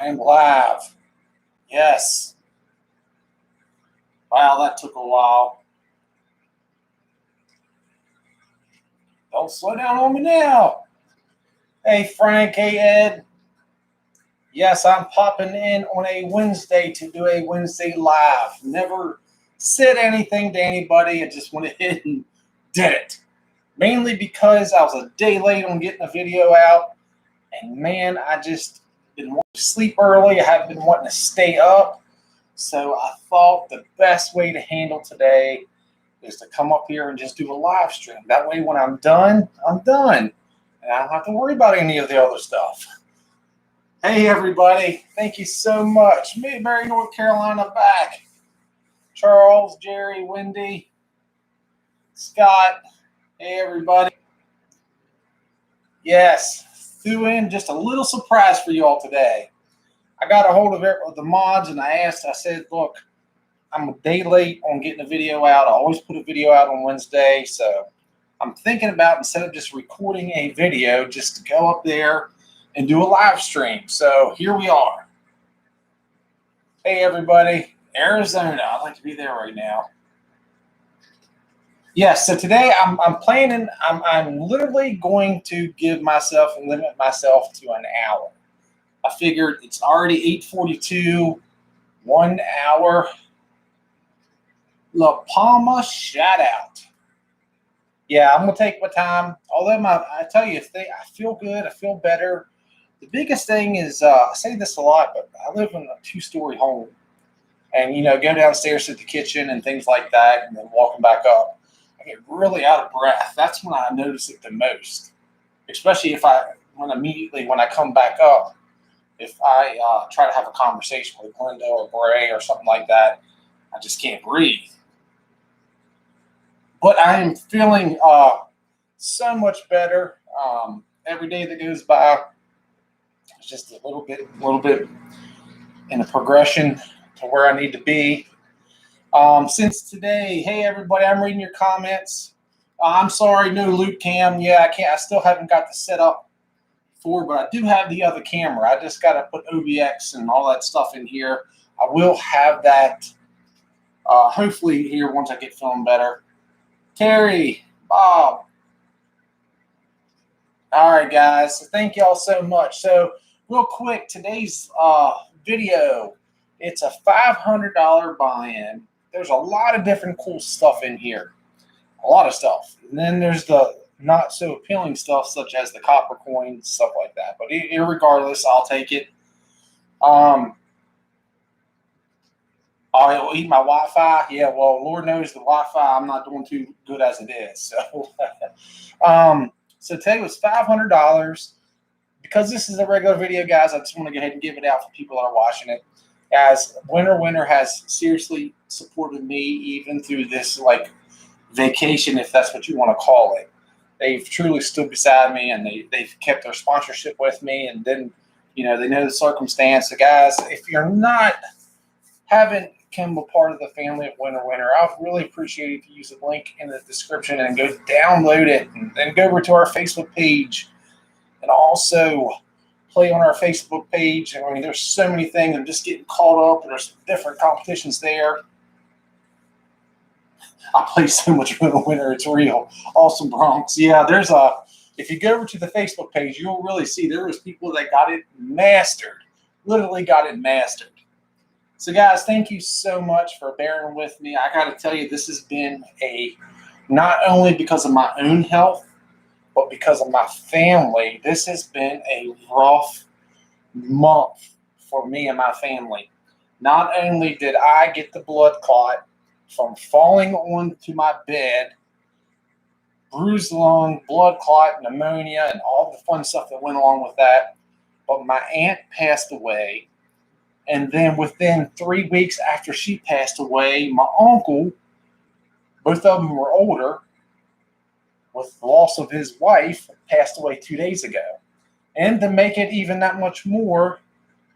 I am live. Yes. Wow, that took a while. Don't slow down on me now. Hey, Frank. Hey, Ed. Yes, I'm popping in on a Wednesday to do a Wednesday live. Never said anything to anybody. I just went ahead and did it. Mainly because I was a day late on getting a video out. And man, I just been wanting to sleep early. I haven't been wanting to stay up. So I thought the best way to handle today is to come up here and just do a live stream. That way when I'm done, I'm done. And I don't have to worry about any of the other stuff. Hey, everybody. Thank you so much. Midbury, North Carolina, back. Charles, Jerry, Wendy, Scott. Hey, everybody. Yes, threw in just a little surprise for you all today. I got a hold of the mods and I said, look, I'm a day late on getting a video out. I always put a video out on Wednesday. So I'm thinking about, instead of just recording a video, just to go up there and do a live stream. So here we are. Hey, everybody. Arizona. I'd like to be there right now. Yes, so today I'm planning, I'm literally going to limit myself to an hour. I figured it's already 8:42, 1 hour. La Palma shout out. Yeah, I'm gonna take my time. Although I tell you, I feel good, I feel better. The biggest thing is, I say this a lot, but I live in a 2-story home, and go downstairs to the kitchen and things like that, and then walking back up, I get really out of breath. That's when I notice it the most, especially when I come back up. If I try to have a conversation with Glenda or Bray or something like that, I just can't breathe. But I am feeling so much better. Every day that goes by, it's just a little bit in a progression to where I need to be. Since today, hey everybody, I'm reading your comments. I'm sorry, no loop cam. Yeah, I still haven't got the setup for, but I do have the other camera. I just got to put OBX and all that stuff in here. I will have that hopefully here once I get feeling better. Terry, Bob. All right, guys. So thank y'all so much. So real quick, today's video, it's a $500 buy-in. There's a lot of different cool stuff in here. A lot of stuff. And then there's the not so appealing stuff, such as the copper coins, stuff like that. But irregardless, I'll take it. I'll eat my Wi-Fi. Yeah, well, Lord knows the Wi-Fi, I'm not doing too good as it is. So, so today was $500. Because this is a regular video, guys, I just want to go ahead and give it out for people that are watching it. As Winter has seriously supported me even through this vacation, if that's what you want to call it. They've truly stood beside me, and they've kept their sponsorship with me, and then they know the circumstance. So guys, if you're haven't become a part of the family of Winter, I'd really appreciate it if you use the link in the description and go download it, and then go over to our Facebook page and also play on our Facebook page. I mean, there's so many things. I'm just getting caught up, and there's different competitions there. I play so much Winter, it's real. Awesome Bronx. Yeah, if you go over to the Facebook page, you'll really see there was people that got it mastered. Literally got it mastered. So guys, thank you so much for bearing with me. I got to tell you, this has been not only because of my own health, but because of my family, this has been a rough month for me and my family. Not only did I get the blood clot from falling onto my bed, bruised lung, blood clot, pneumonia, and all the fun stuff that went along with that, but my aunt passed away. And then within 3 weeks after she passed away, my uncle, both of them were older, with the loss of his wife, passed away 2 days ago. And to make it even that much more,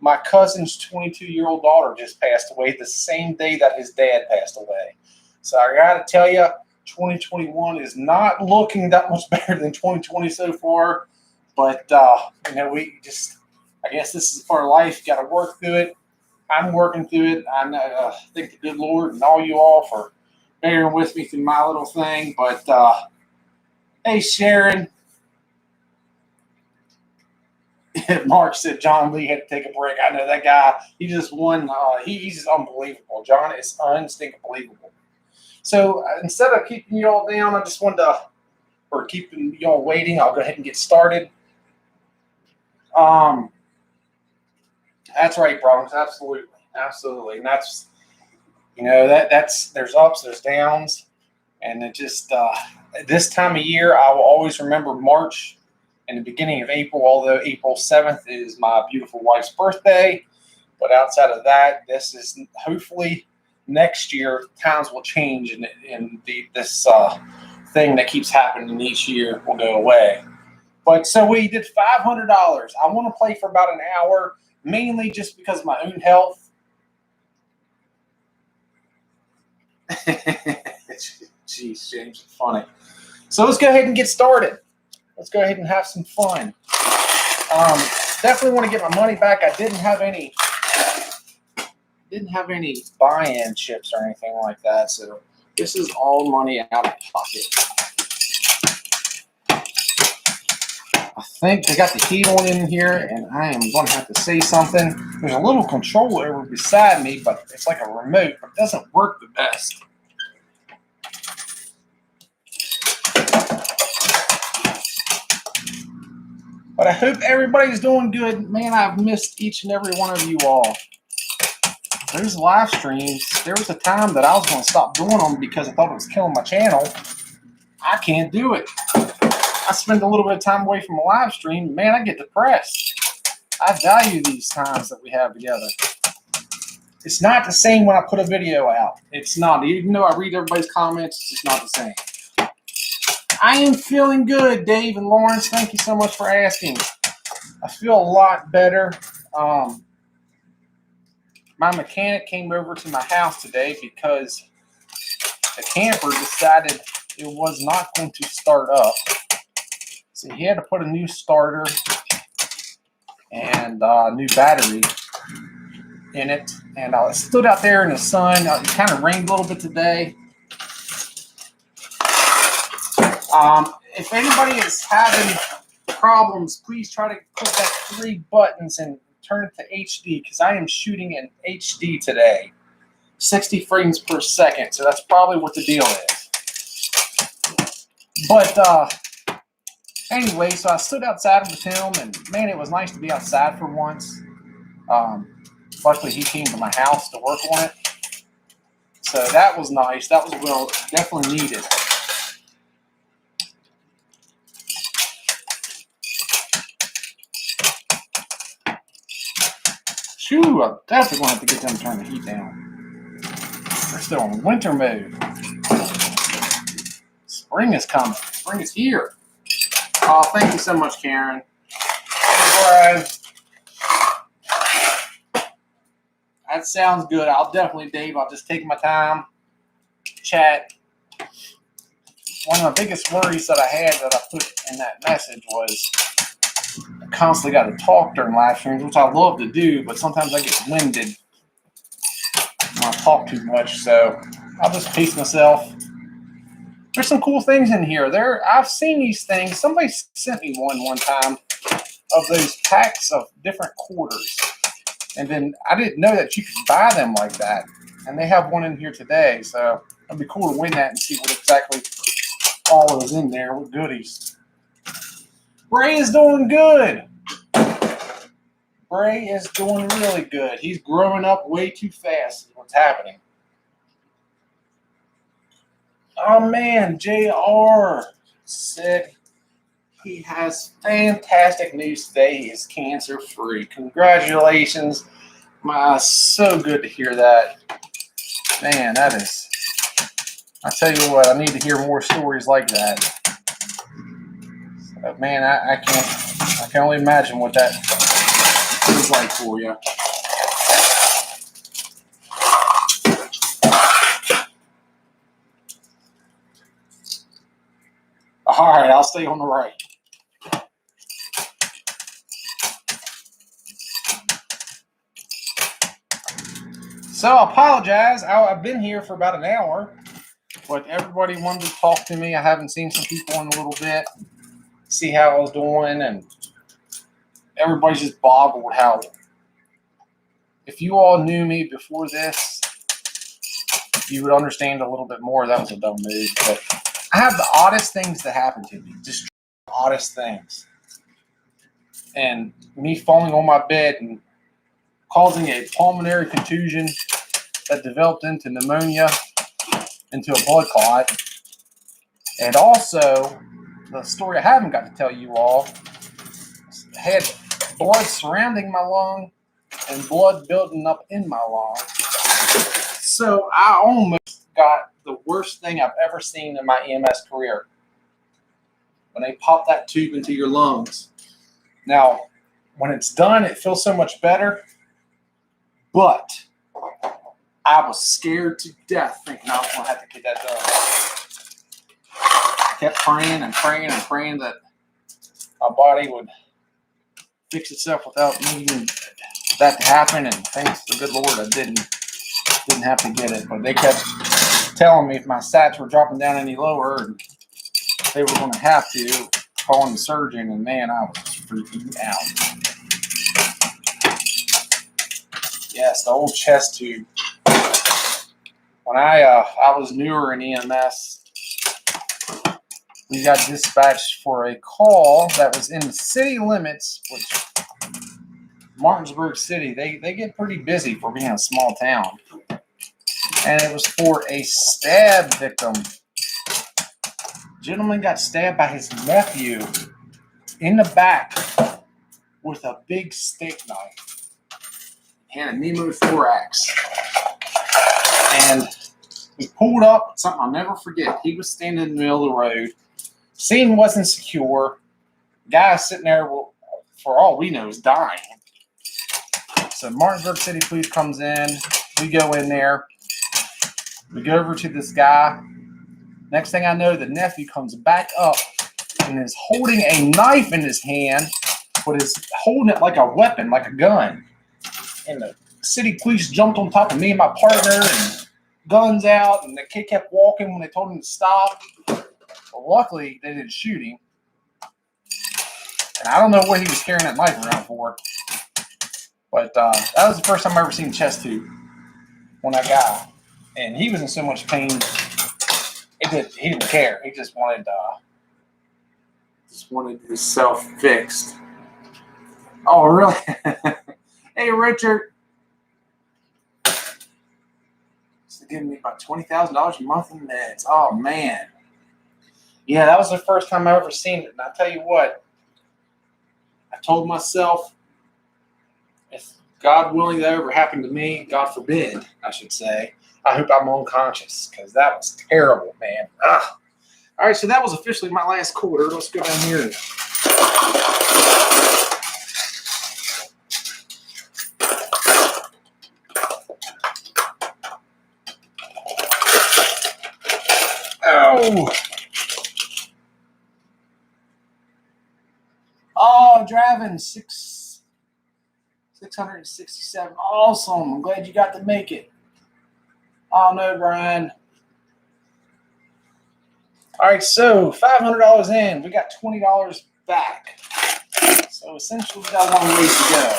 my cousin's 22-year-old daughter just passed away the same day that his dad passed away. So I got to tell you, 2021 is not looking that much better than 2020 so far. But, I I guess this is part of life. You got to work through it. I'm working through it. I thank the good Lord and all you all for bearing with me through my little thing. But hey, Sharon, Mark said John Lee had to take a break. I know that guy. He just won. He's just unbelievable. John is unbelievable. So instead of keeping you all down, I just wanted to, or keeping you all waiting, I'll go ahead and get started. That's right, Bronx. Absolutely. And that's, that's there's ups, there's downs, and it just this time of year, I will always remember March and the beginning of April. Although April 7th is my beautiful wife's birthday, but outside of that, this is hopefully next year times will change, and this thing that keeps happening each year will go away. But so we did $500. I want to play for about an hour, mainly just because of my own health. Jeez, James, it's funny. So let's go ahead and get started. Let's go ahead and have some fun. Definitely want to get my money back. I didn't have any buy-in chips or anything like that. So this is all money out of pocket. I think they got the heat on in here, and I am going to have to say something. There's a little control over beside me, but it's like a remote, but it doesn't work the best. But I hope everybody's doing good. Man, I've missed each and every one of you all. Those live streams, there was a time that I was going to stop doing them because I thought it was killing my channel. I can't do it. I spend a little bit of time away from a live stream. Man, I get depressed. I value these times that we have together. It's not the same when I put a video out. It's not. Even though I read everybody's comments, it's just not the same. I am feeling good, Dave and Lawrence. Thank you so much for asking. I feel a lot better. My mechanic came over to my house today because the camper decided it was not going to start up. So he had to put a new starter and a new battery in it. And I stood out there in the sun. It kind of rained a little bit today. If anybody is having problems, please try to click that 3 buttons and turn it to HD, because I am shooting in HD today. 60 frames per second. So that's probably what the deal is. But anyway, so I stood outside with him, and man, it was nice to be outside for once. Luckily, he came to my house to work on it. So that was nice. That was definitely needed. Shoo, I'm definitely going to have to get them to turn the heat down. They're still in winter mode. Spring is coming. Spring is here. Oh, thank you so much, Karen. Hey, that sounds good. I'll definitely, Dave, I'll just take my time, chat. One of the biggest worries that I had that I put in that message was I constantly got to talk during live streams, which I love to do, but sometimes I get winded when I talk too much. So I'll just pace myself. There's some cool things in here. I've seen these things. Somebody sent me one time of those packs of different quarters. And then I didn't know that you could buy them like that. And they have one in here today. So it'd be cool to win that and see what exactly all is in there with goodies. Bray is doing good. Bray is doing really good. He's growing up way too fast is what's happening. Oh, man, JR said he has fantastic news today. He is cancer-free. Congratulations. So good to hear that. Man, that is... I tell you what, I need to hear more stories like that. So, man, I can only imagine what that feels like for you. All right, I'll stay on the right. So I apologize. I've been here for about an hour, but everybody wanted to talk to me. I haven't seen some people in a little bit, see how I was doing, and everybody's just boggled how, if you all knew me before this, you would understand a little bit more. That was a dumb move, but I have the oddest things that happen to me, just oddest things. And me falling on my bed and causing a pulmonary contusion that developed into pneumonia, into a blood clot. And also, the story I haven't got to tell you all, had blood surrounding my lung and blood building up in my lung. So I almost got the worst thing I've ever seen in my EMS career. When they pop that tube into your lungs. Now, when it's done, it feels so much better. But I was scared to death thinking I was going to have to get that done. I kept praying and praying and praying that my body would fix itself without needing that to happen. And thanks to the good Lord, I didn't have to get it. But they kept telling me if my sats were dropping down any lower, and they were going to have to call in the surgeon. And man, I was freaking out. Yes, the old chest tube. When I was newer in EMS, we got dispatched for a call that was in the city limits, which Martinsburg City, they get pretty busy for being a small town. And it was for a stab victim. Gentleman got stabbed by his nephew in the back with a big steak knife and a pneumothorax. And he pulled up, something I'll never forget. He was standing in the middle of the road. Scene wasn't secure. Guy sitting there, for all we know, is dying. So Martinsburg City Police comes in. We go in there. We go over to this guy. Next thing I know, the nephew comes back up and is holding a knife in his hand, but is holding it like a weapon, like a gun. And the city police jumped on top of me and my partner, and guns out, and the kid kept walking when they told him to stop. Well, luckily, they didn't shoot him. And I don't know what he was carrying that knife around for. But that was the first time I ever seen chest tube on that guy. And he was in so much pain, he didn't care. He just wanted himself fixed. Oh, really? Hey, Richard. He's giving me about $20,000 a month in meds. Oh, man. Yeah, that was the first time I ever seen it. And I tell you what, I told myself, if God willing that ever happened to me, God forbid, I should say, I hope I'm unconscious, because that was terrible, man. Ugh. All right, so that was officially my last quarter. Let's go down here. Oh, driving 667. Awesome. I'm glad you got to make it. Oh, no, Brian. All right, so $500 in. We got $20 back. So essentially, we got a long ways to go.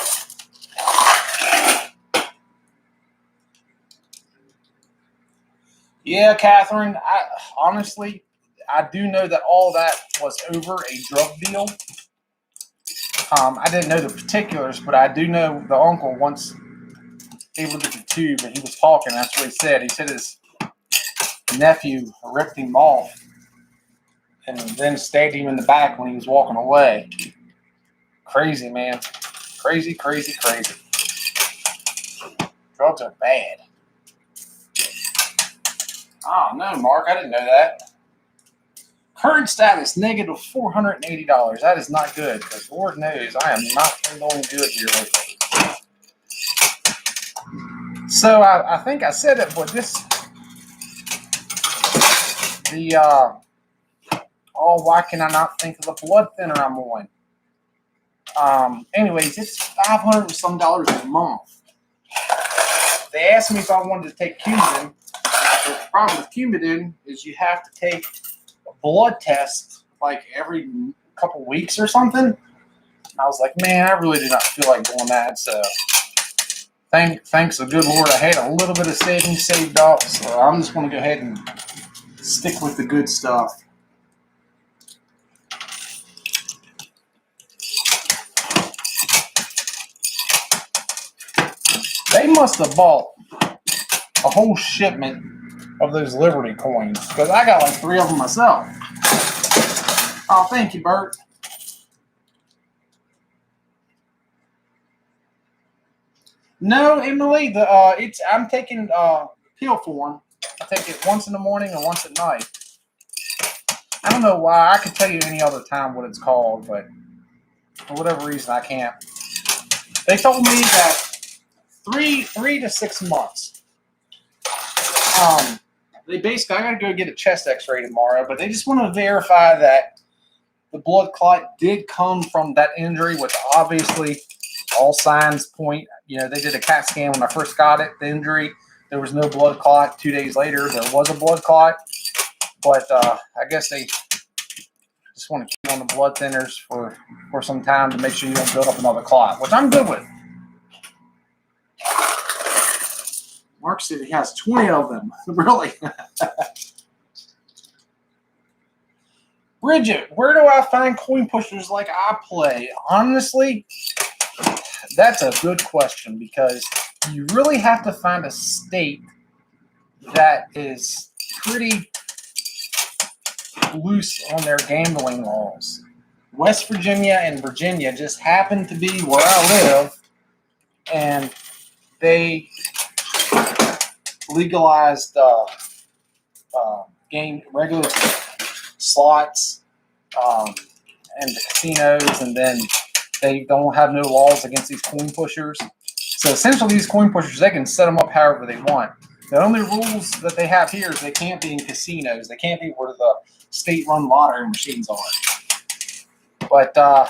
Yeah, Catherine, honestly, I do know that all that was over a drug deal. I didn't know the particulars, but I do know the uncle once he looked at the tube and he was talking. That's what he said. He said his nephew ripped him off and then stabbed him in the back when he was walking away. Crazy, man. Crazy, crazy, crazy. Drugs are bad. Oh, no, Mark, I didn't know that. Current status, negative $480. That is not good, because Lord knows I am not doing good here lately. So I think I said it, but why can I not think of the blood thinner I'm on? Anyways, it's $500 and some a month. they asked me if I wanted to take Coumadin. The problem with Coumadin is you have to take a blood test like every couple weeks or something. And I was like, man, I really do not feel like doing that. So thanks the good Lord, I had a little bit of savings saved up. So I'm just going to go ahead and stick with the good stuff. They must have bought a whole shipment of those Liberty coins because I got like 3 of them myself. Oh, thank you, Bert. No, Emily, I'm taking pill form. I take it once in the morning and once at night. I don't know why. I could tell you any other time what it's called, but for whatever reason, I can't. They told me that 3 to 6 months. They basically, I got to go get a chest X-ray tomorrow, but they just want to verify that the blood clot did come from that injury, which obviously all signs point. You know, they did a CAT scan when I first got it, the injury. There was no blood clot. 2 days later, there was a blood clot. But I guess they just want to keep on the blood thinners for some time to make sure you don't build up another clot, which I'm good with. Mark said he has 20 of them. Really? Bridget, where do I find coin pushers like I play? Honestly, that's a good question because you really have to find a state that is pretty loose on their gambling laws. West Virginia and Virginia just happen to be where I live, and they legalized regular slots and the casinos, and then they don't have no laws against these coin pushers. So essentially, these coin pushers, they can set them up however they want. The only rules that they have here is they can't be in casinos. They can't be where the state-run lottery machines are. But I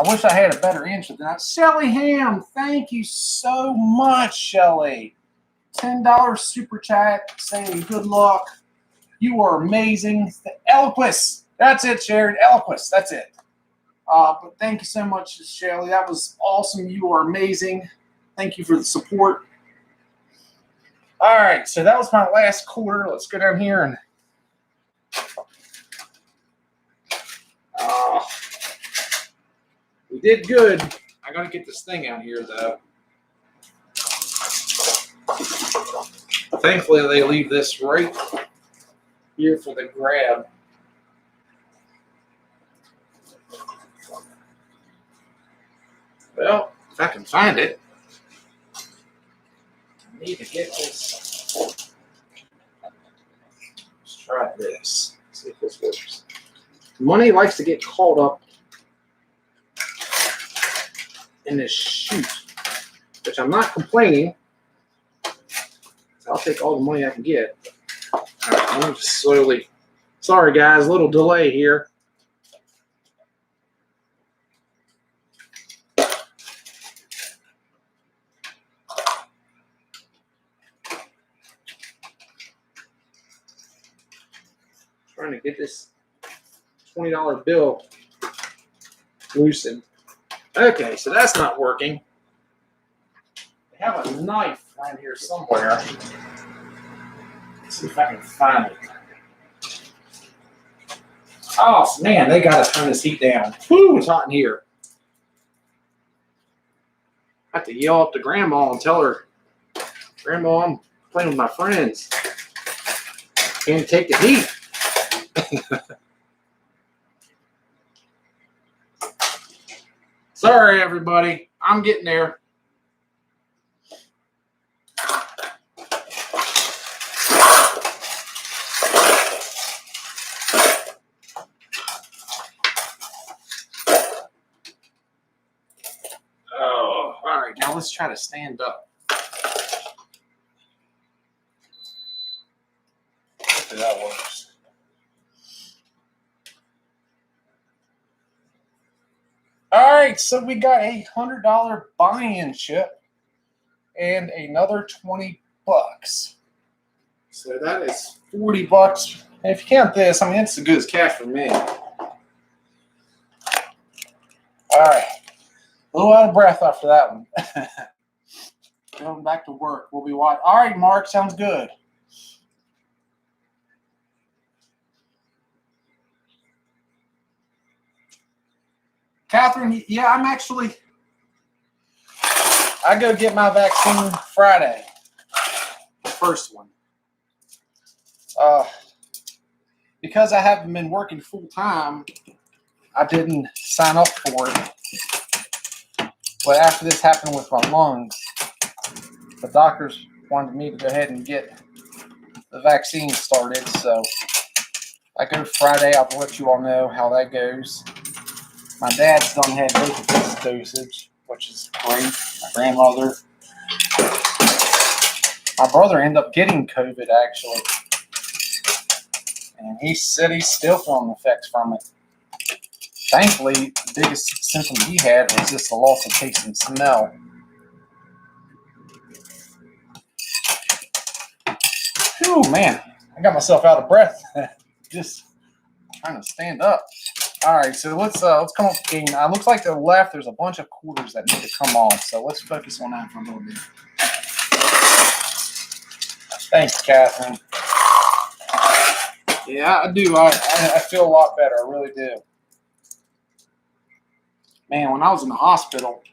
wish I had a better answer than that. Shelly Ham, thank you so much, Shelly. $10 super chat saying good luck. You are amazing. Eloquist. That's it, Sharon. Eloquist. That's it. But thank you so much, Shelly. That was awesome. You are amazing. Thank you for the support. All right, so that was my last quarter. Let's go down here and we did good. I got to get this thing out here, though. Thankfully, they leave this right here for the grab. Well, if I can find it, I need to get this. Let's try this. See if this works. Money likes to get caught up in this chute, which I'm not complaining. I'll take all the money I can get. All right, I'm just slowly. Sorry, guys, a little delay here. Trying to get this $20 bill loosened. Okay, so that's not working. They have a knife around here somewhere. Let's see if I can find it. Oh, man, they got to turn this heat down. Whew, it's hot in here. I have to yell up to Grandma and tell her, Grandma, I'm playing with my friends. Can't take the heat. Sorry, everybody. I'm getting there. Oh, all right. Now let's try to stand up. Hopefully that works. All right, so we got a $100 buy-in chip, and another $20. So that is $40. And if you count this, I mean, it's as good as cash for me. All right. A little out of breath after that one. Going back to work. We'll be watching. All right, Mark. Sounds good. Catherine, yeah, I go get my vaccine Friday. The first one. Because I haven't been working full time, I didn't sign up for it. But after this happened with my lungs, the doctors wanted me to go ahead and get the vaccine started. So I go Friday. I'll let you all know how that goes. My dad's done had both of his dosage, which is great. My grandmother. My brother ended up getting COVID, actually. And he said he's still feeling the effects from it. Thankfully, the biggest symptom he had was just the loss of taste and smell. Whew, man. I got myself out of breath. Just trying to stand up. All right, so let's come up with the game. Looks like to the left, there's a bunch of quarters that need to come off. So let's focus on that for a little bit. Thanks, Catherine. Yeah, I do. I feel a lot better. I really do. Man, when I was in the hospital,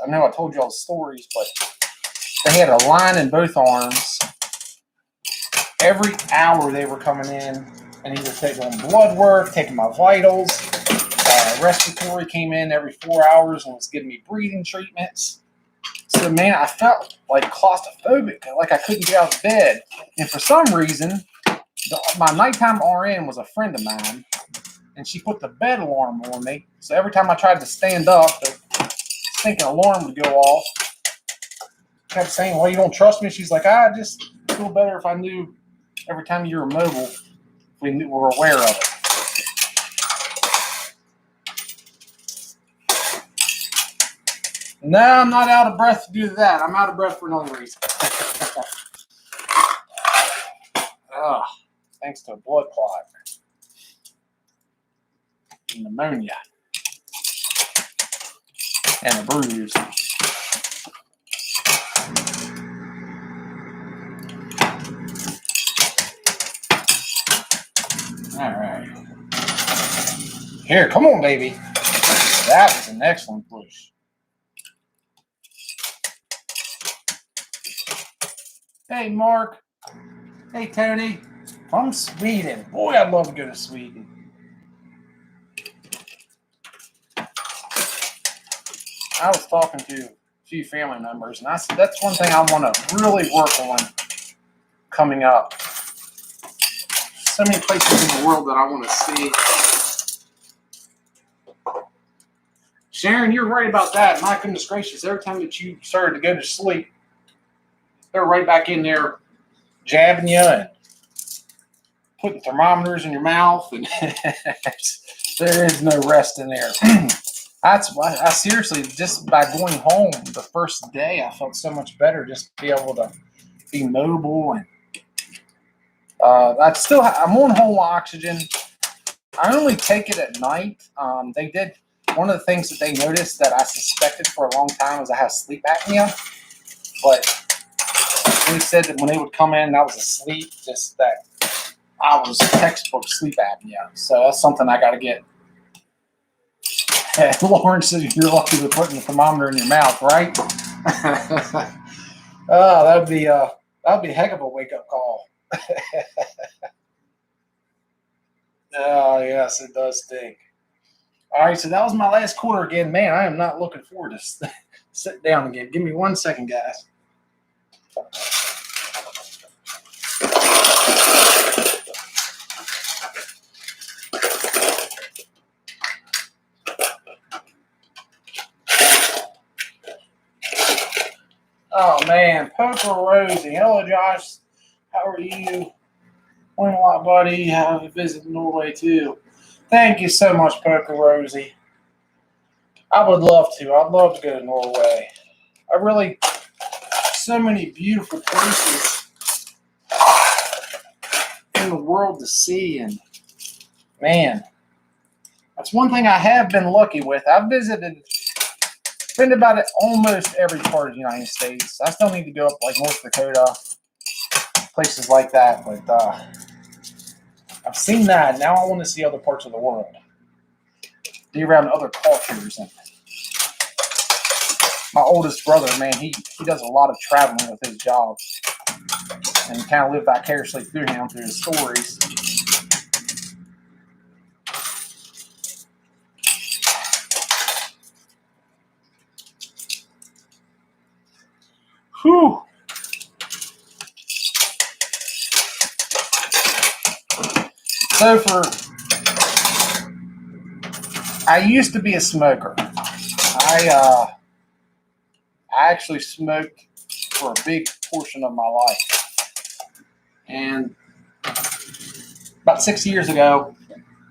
I know I told you all the stories, but they had a line in both arms. Every hour they were coming in and either taking blood work, taking my vitals. Respiratory came in every 4 hours and was giving me breathing treatments. So, man, I felt like claustrophobic, like I couldn't get out of bed. And for some reason, my nighttime RN was a friend of mine, and she put the bed alarm on me. So every time I tried to stand up, the stinking alarm would go off. I kept saying, well, you don't trust me? She's like, I just feel better if I knew every time you were mobile, we were aware of it. No, I'm not out of breath to do that. I'm out of breath for another reason. Thanks to a blood clot. Pneumonia. And a bruise. All right. Here, come on, baby. That was an excellent push. Hey, Mark. Hey, Tony. From Sweden. Boy, I'd love to go to Sweden. I was talking to a few family members, and I said that's one thing I want to really work on coming up. So many places in the world that I want to see. Sharon, you're right about that. My goodness gracious, every time that you started to go to sleep, they're right back in there jabbing you and putting thermometers in your mouth, and there is no rest in there. That's why I seriously, just by going home the first day, I felt so much better just to be able to be mobile. And I'm on home oxygen. I only take it at night. They did one of the things that they noticed that I suspected for a long time was I have sleep apnea, but they said that when they would come in, I was asleep, just that I was textbook sleep apnea. So that's something I got to get. Lauren said you're lucky to putting the thermometer in your mouth, right? Oh, that'd be a heck of a wake up call. Oh yes, it does stink. All right, so that was my last quarter again. Man, I am not looking forward to sit down again. Give me 1 second, guys. Oh, man. Poker Rosie. Hello, Josh. How are you? Morning a lot, buddy. Have a visit Norway, too. Thank you so much, Poker Rosie. I would love to. I'd love to go to Norway. so many beautiful places in the world to see, and man, that's one thing I have been lucky with. I've been about it almost every part of the United States. I still need to go up like North Dakota, places like that, but I've seen that. Now I want to see other parts of the world, be around other cultures. And my oldest brother, man, he does a lot of traveling with his job, and kind of live vicariously through him, through his stories. Whew. So I used to be a smoker. I actually smoked for a big portion of my life. And about 6 years ago,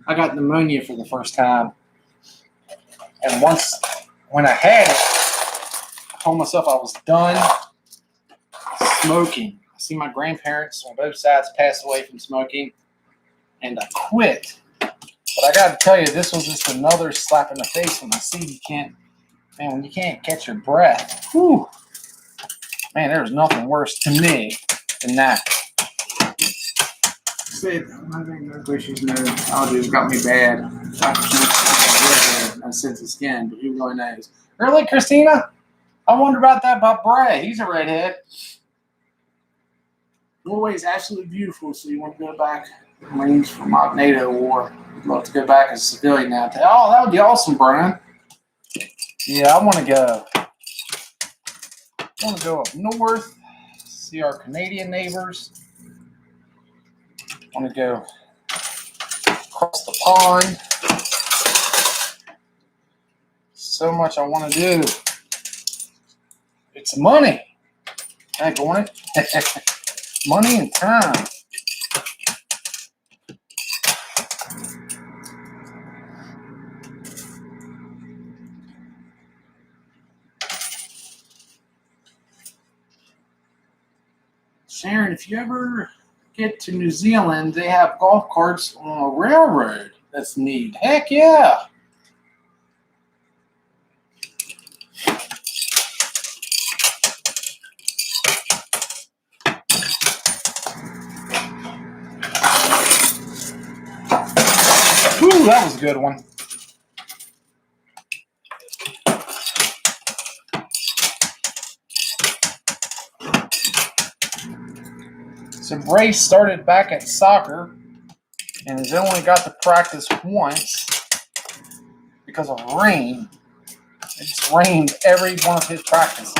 I got pneumonia for the first time. And when I had it, I told myself I was done smoking. I see my grandparents on both sides pass away from smoking, and I quit. But I got to tell you, this was just another slap in the face when I see when you can't catch your breath. Whew. Man, there's nothing worse to me than that. Said, I think no issues, no allergies got me bad. No sense of skin, but who really knows? Really, Christina? I wonder about that about Bray. He's a redhead. Norway's absolutely beautiful, so you want to go back. Marines from my NATO war. I'd love to go back as a civilian now. Oh, that would be awesome, Brian. Yeah, I want to go. I want to go up north, see our Canadian neighbors. I want to go across the pond. So much I want to do. It's money. Ain't going it? Money and time. Sharon, if you ever get to New Zealand, they have golf carts on a railroad. That's neat. Heck yeah. Ooh, that was a good one. So Brace started back at soccer and has only got to practice once because of rain. It just rained every one of his practices.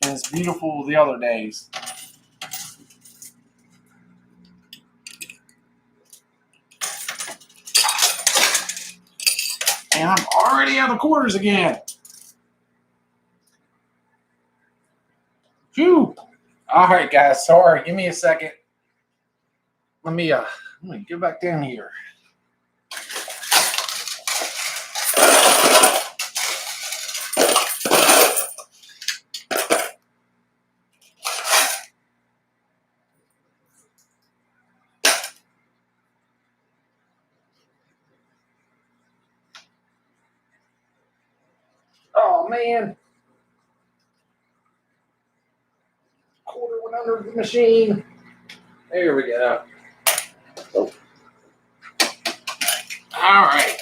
And it's beautiful the other days. And I'm already out of quarters again. Phew. All right, guys. Sorry. Give me a second. Let me get back down here. Oh, man. Quarter went under the machine. There we go. Oh. All right.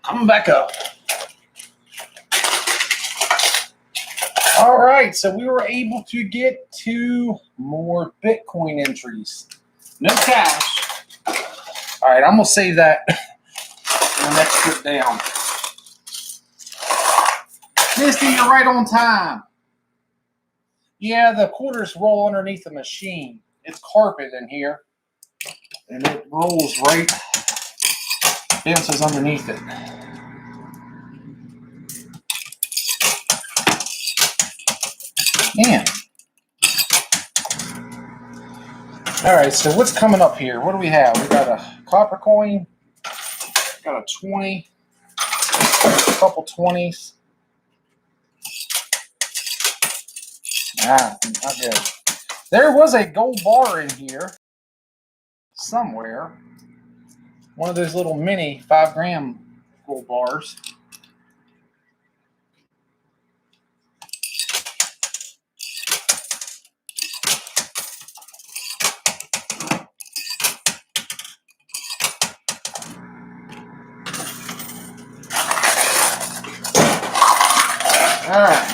Coming back up. All right. So we were able to get 2 more Bitcoin entries. No cash. All right. I'm going to save that in the next trip down. Misty, you're right on time. Yeah, the quarters roll underneath the machine. It's carpet in here. And it rolls right, bounces underneath it. Man. All right, so what's coming up here? What do we have? We got a copper coin, got a 20, a couple 20s, Ah, not good. There was a gold bar in here somewhere. One of those little mini 5-gram gold bars. All right.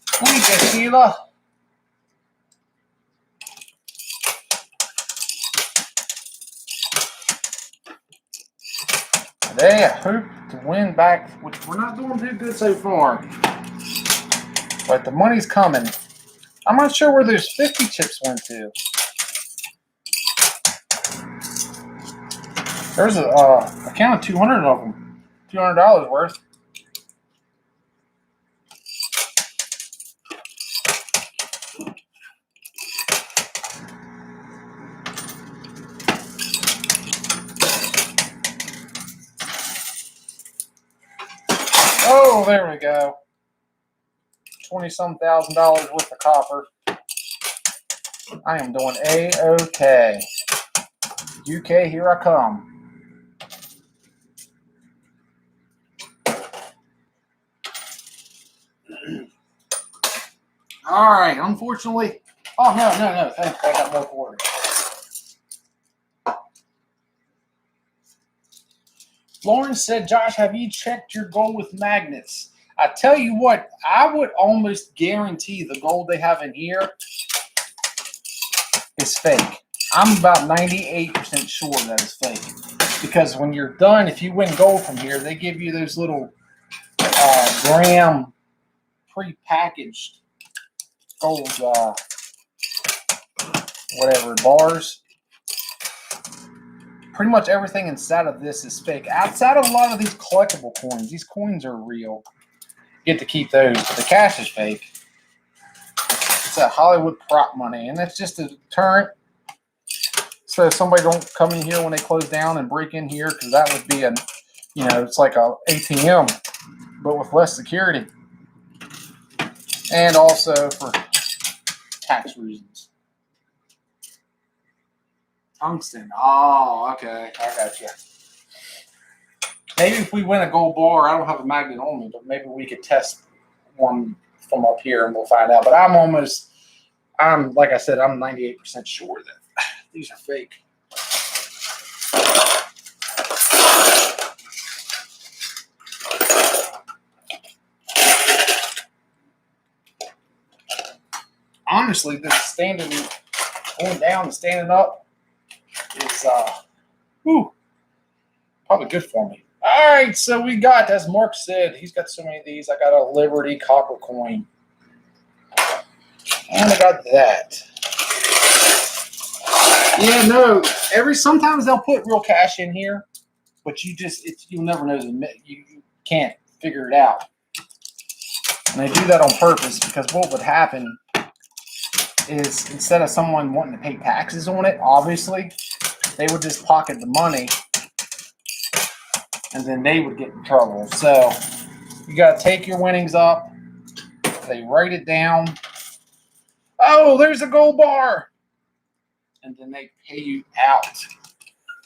Thank you, Sheila. Today, I hope to win back, which we're not doing too good so far. But the money's coming. I'm not sure where those 50 chips went to. There's a count of 200 of them. $200 worth. Oh, there we go. 20-some thousand dollars worth of copper. I am doing A-OK. UK, here I come. All right, unfortunately. Oh, no. Thanks, I got more quarters. Lawrence said, Josh, have you checked your gold with magnets? I tell you what, I would almost guarantee the gold they have in here is fake. I'm about 98% sure that is fake. Because when you're done, if you win gold from here, they give you those little gram pre-packaged gold whatever bars. Pretty much everything inside of this is fake. Outside of a lot of these collectible coins, these coins are real. You get to keep those, but the cash is fake. It's that Hollywood prop money, and that's just a deterrent so somebody don't come in here when they close down and break in here, because that would be a, it's like a ATM, but with less security, and also for tax reasons. Tungsten. Oh, okay. I got you. Maybe if we win a gold bar, I don't have a magnet on me, but maybe we could test one from up here and we'll find out. But I'm like I said, I'm 98% sure that these are fake. Honestly, this standing, going down and standing up is probably good for me. All right, so we got, as Mark said, he's got so many of these. I got a Liberty copper coin. And I got that. Yeah, no. Sometimes they'll put real cash in here, but you'll never know. You can't figure it out. And they do that on purpose, because what would happen is, instead of someone wanting to pay taxes on it, obviously, they would just pocket the money, and then they would get in trouble. So you got to take your winnings up. They write it down. Oh, there's a gold bar. And then they pay you out.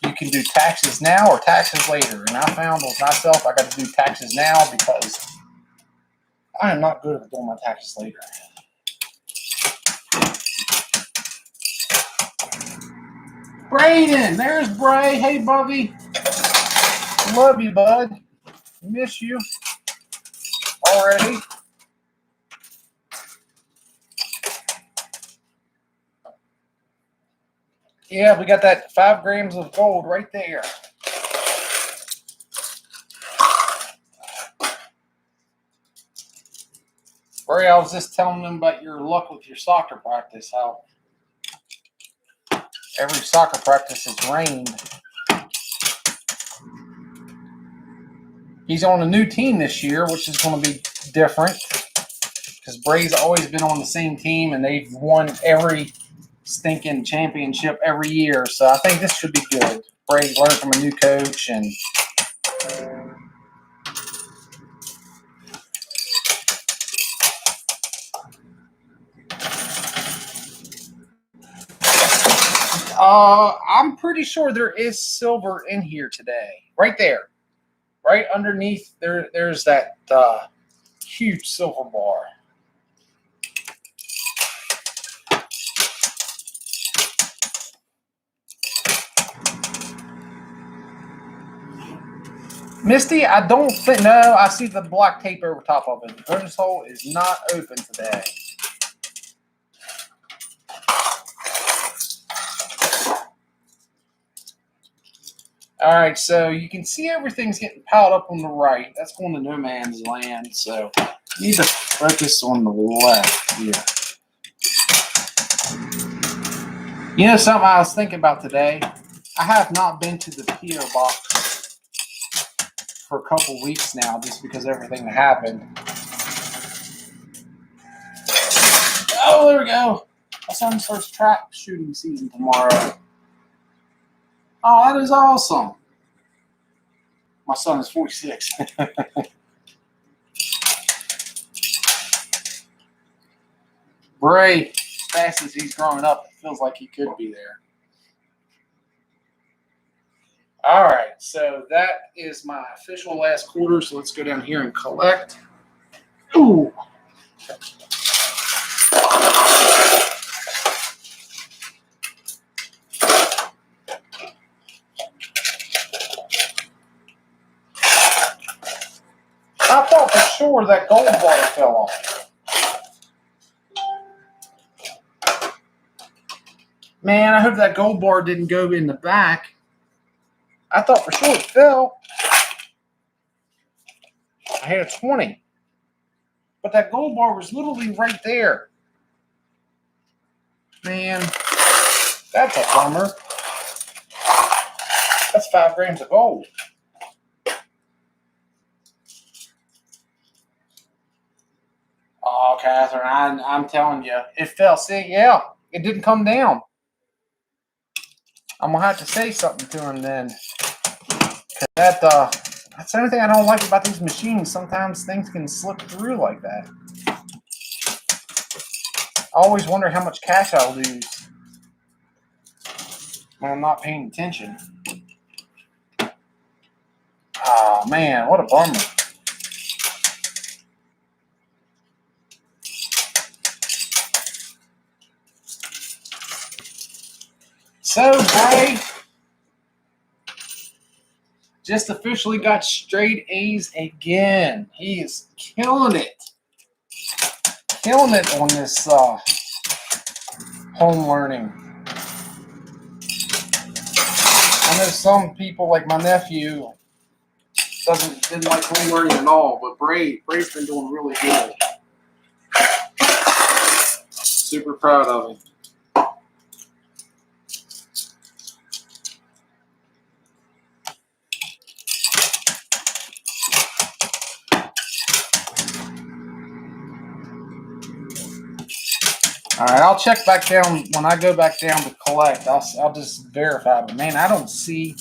You can do taxes now or taxes later. And I found with myself, I got to do taxes now because I am not good at doing my taxes later. Brayden, there's Bray. Hey, Bubby. Love you, bud. Miss you already. Yeah, we got that 5 grams of gold right there. Bray, I was just telling them about your luck with your soccer practice, how every soccer practice it's rained. He's on a new team this year, which is going to be different, because Bray's always been on the same team, and they've won every stinking championship every year. So I think this should be good. Bray's learned from a new coach, and I'm pretty sure there is silver in here today. Right there. Right underneath there's that huge silver bar. Misty, I don't think, no, I see the black tape over top of it. The bonus hole is not open today. All right, so you can see everything's getting piled up on the right. That's going to no man's land, so I need to focus on the left here. You know something I was thinking about today? I have not been to the P.O Box for a couple weeks now just because everything that happened. Oh, there we go. My son starts trap shooting season tomorrow. Oh, that is awesome. My son is 46. Bray, as fast as he's growing up, it feels like he could be there. All right, so that is my official last quarter. So let's go down here and collect. Ooh. I thought for sure that gold bar fell off. Man, I hope that gold bar didn't go in the back. I thought for sure it fell. I had a 20. But that gold bar was literally right there. Man, that's a bummer. That's 5 grams of gold. Oh, Catherine, I'm telling you, it fell. See, yeah, it didn't come down. I'm going to have to say something to him then. That's the only thing I don't like about these machines. Sometimes things can slip through like that. I always wonder how much cash I'll lose when I'm not paying attention. Oh, man, what a bummer. So, Bray just officially got straight A's again. He is killing it. Killing it on this home learning. I know some people, like my nephew, didn't like home learning at all, but Bray's been doing really good. Super proud of him. All right, I'll check back down when I go back down to collect. I'll just verify. But man, I don't see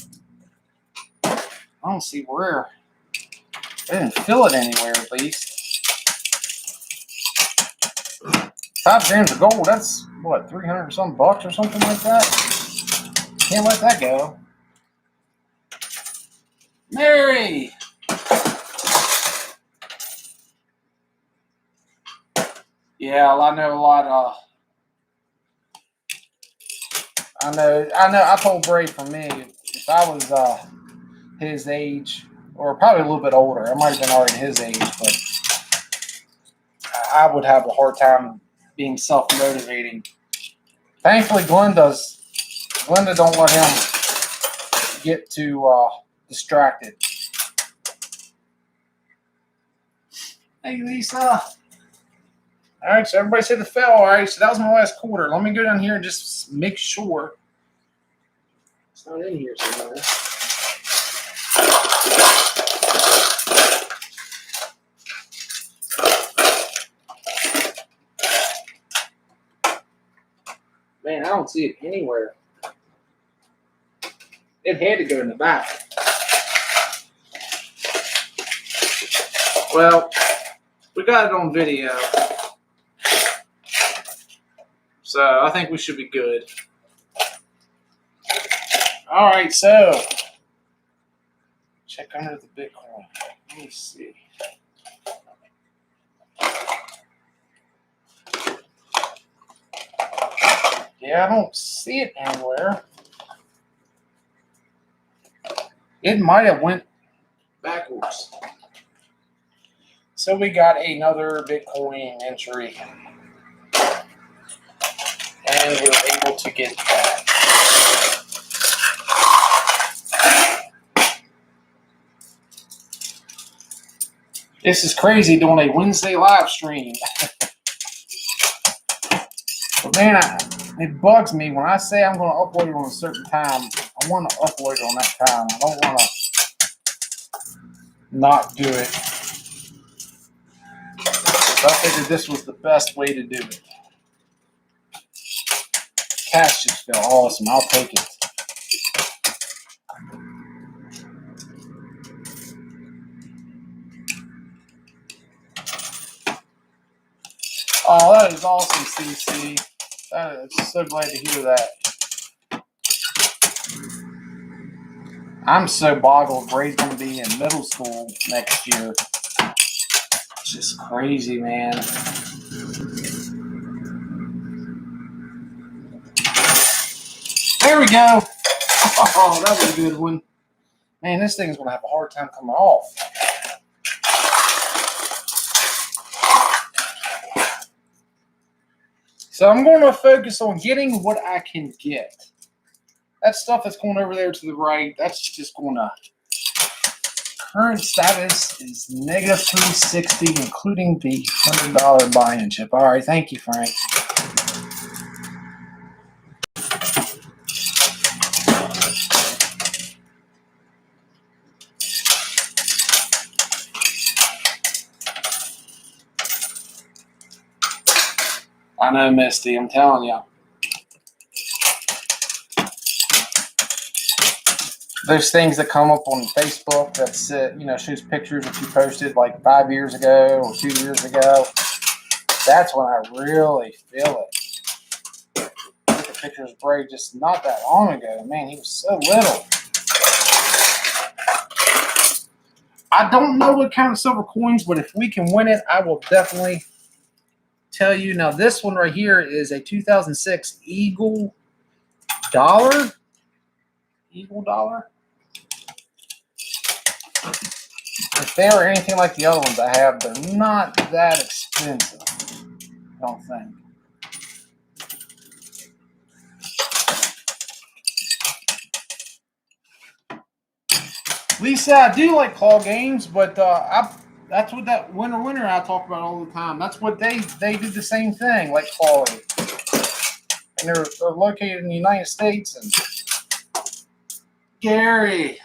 where. I didn't fill it anywhere at least. 5 grams of gold. That's what, 300 some bucks or something like that. Can't let that go. Mary. Yeah, I know a lot. I know. I told Bray for me, if I was his age, or probably a little bit older, I might have been already his age, but I would have a hard time being self-motivating. Thankfully, Glenda don't let him get too distracted. Hey, Lisa. All right, so everybody said the fell. All right, so that was my last quarter. Let me go down here and just make sure it's not in here somewhere. Man, I don't see it anywhere. It had to go in the back. Well, we got it on video. So I think we should be good. All right, so check under the Bitcoin. Let me see. Yeah, I don't see it anywhere. It might have went backwards. So we got another Bitcoin entry. And we're able to get that. This is crazy doing a Wednesday live stream. But man, it bugs me when I say I'm going to upload it on a certain time. I want to upload it on that time. I don't want to not do it. So I figured this was the best way to do it. Cash just felt awesome. I'll take it. Oh, that is awesome, CC. That is so glad to hear that. I'm so boggled. Bray's going to be in middle school next year. It's just crazy, man. There we go. Oh, that was a good one. Man, this thing's going to have a hard time coming off. So I'm going to focus on getting what I can get. That stuff that's going over there to the right, that's just going to... Current status is negative 360, including the $100 buy-in chip. All right, thank you, Frank. I know, Misty. I'm telling you. Those things that come up on Facebook that's shows pictures that you posted like 5 years ago or 2 years ago. That's when I really feel it. Look at pictures of Bray just not that long ago. Man, he was so little. I don't know what kind of silver coins, but if we can win it, I will definitely tell you. Now, this one right here is a 2006 Eagle dollar. Eagle dollar. If they are anything like the other ones I have, they're not that expensive, I don't think. Lisa, I do like claw games, but that's what that winner I talk about all the time. That's what they did the same thing, like clawing. And they're located in the United States. And Gary,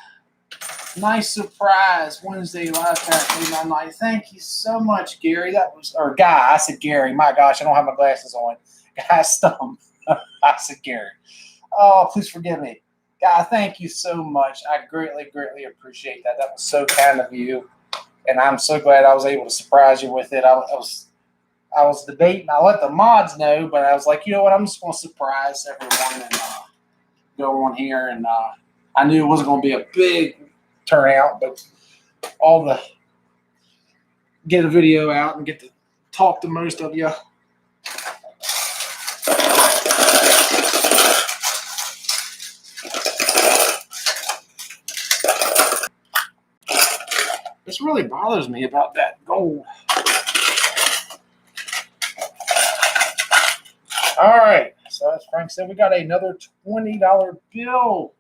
nice surprise Wednesday live pack midnight night. Thank you so much, Gary. That was Guy. I said Gary. My gosh, I don't have my glasses on. Guy Stump. I said Gary. Oh, please forgive me. Guy, thank you so much. I greatly, greatly appreciate that. That was so kind of you. And I'm so glad I was able to surprise you with it. I was debating. I let the mods know, but I was like, you know what? I'm just going to surprise everyone and go on here. And I knew it wasn't going to be a big turnout, but get a video out and get to talk to most of you. This really bothers me about that gold. All right, so as Frank said, we got another $20 bill.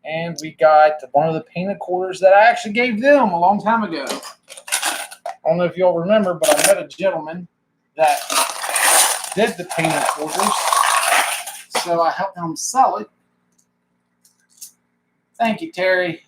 And we got one of the painted quarters that I actually gave them a long time ago. I don't know if y'all remember, but I met a gentleman that did the painted quarters. So I helped him sell it. Thank you, Terry.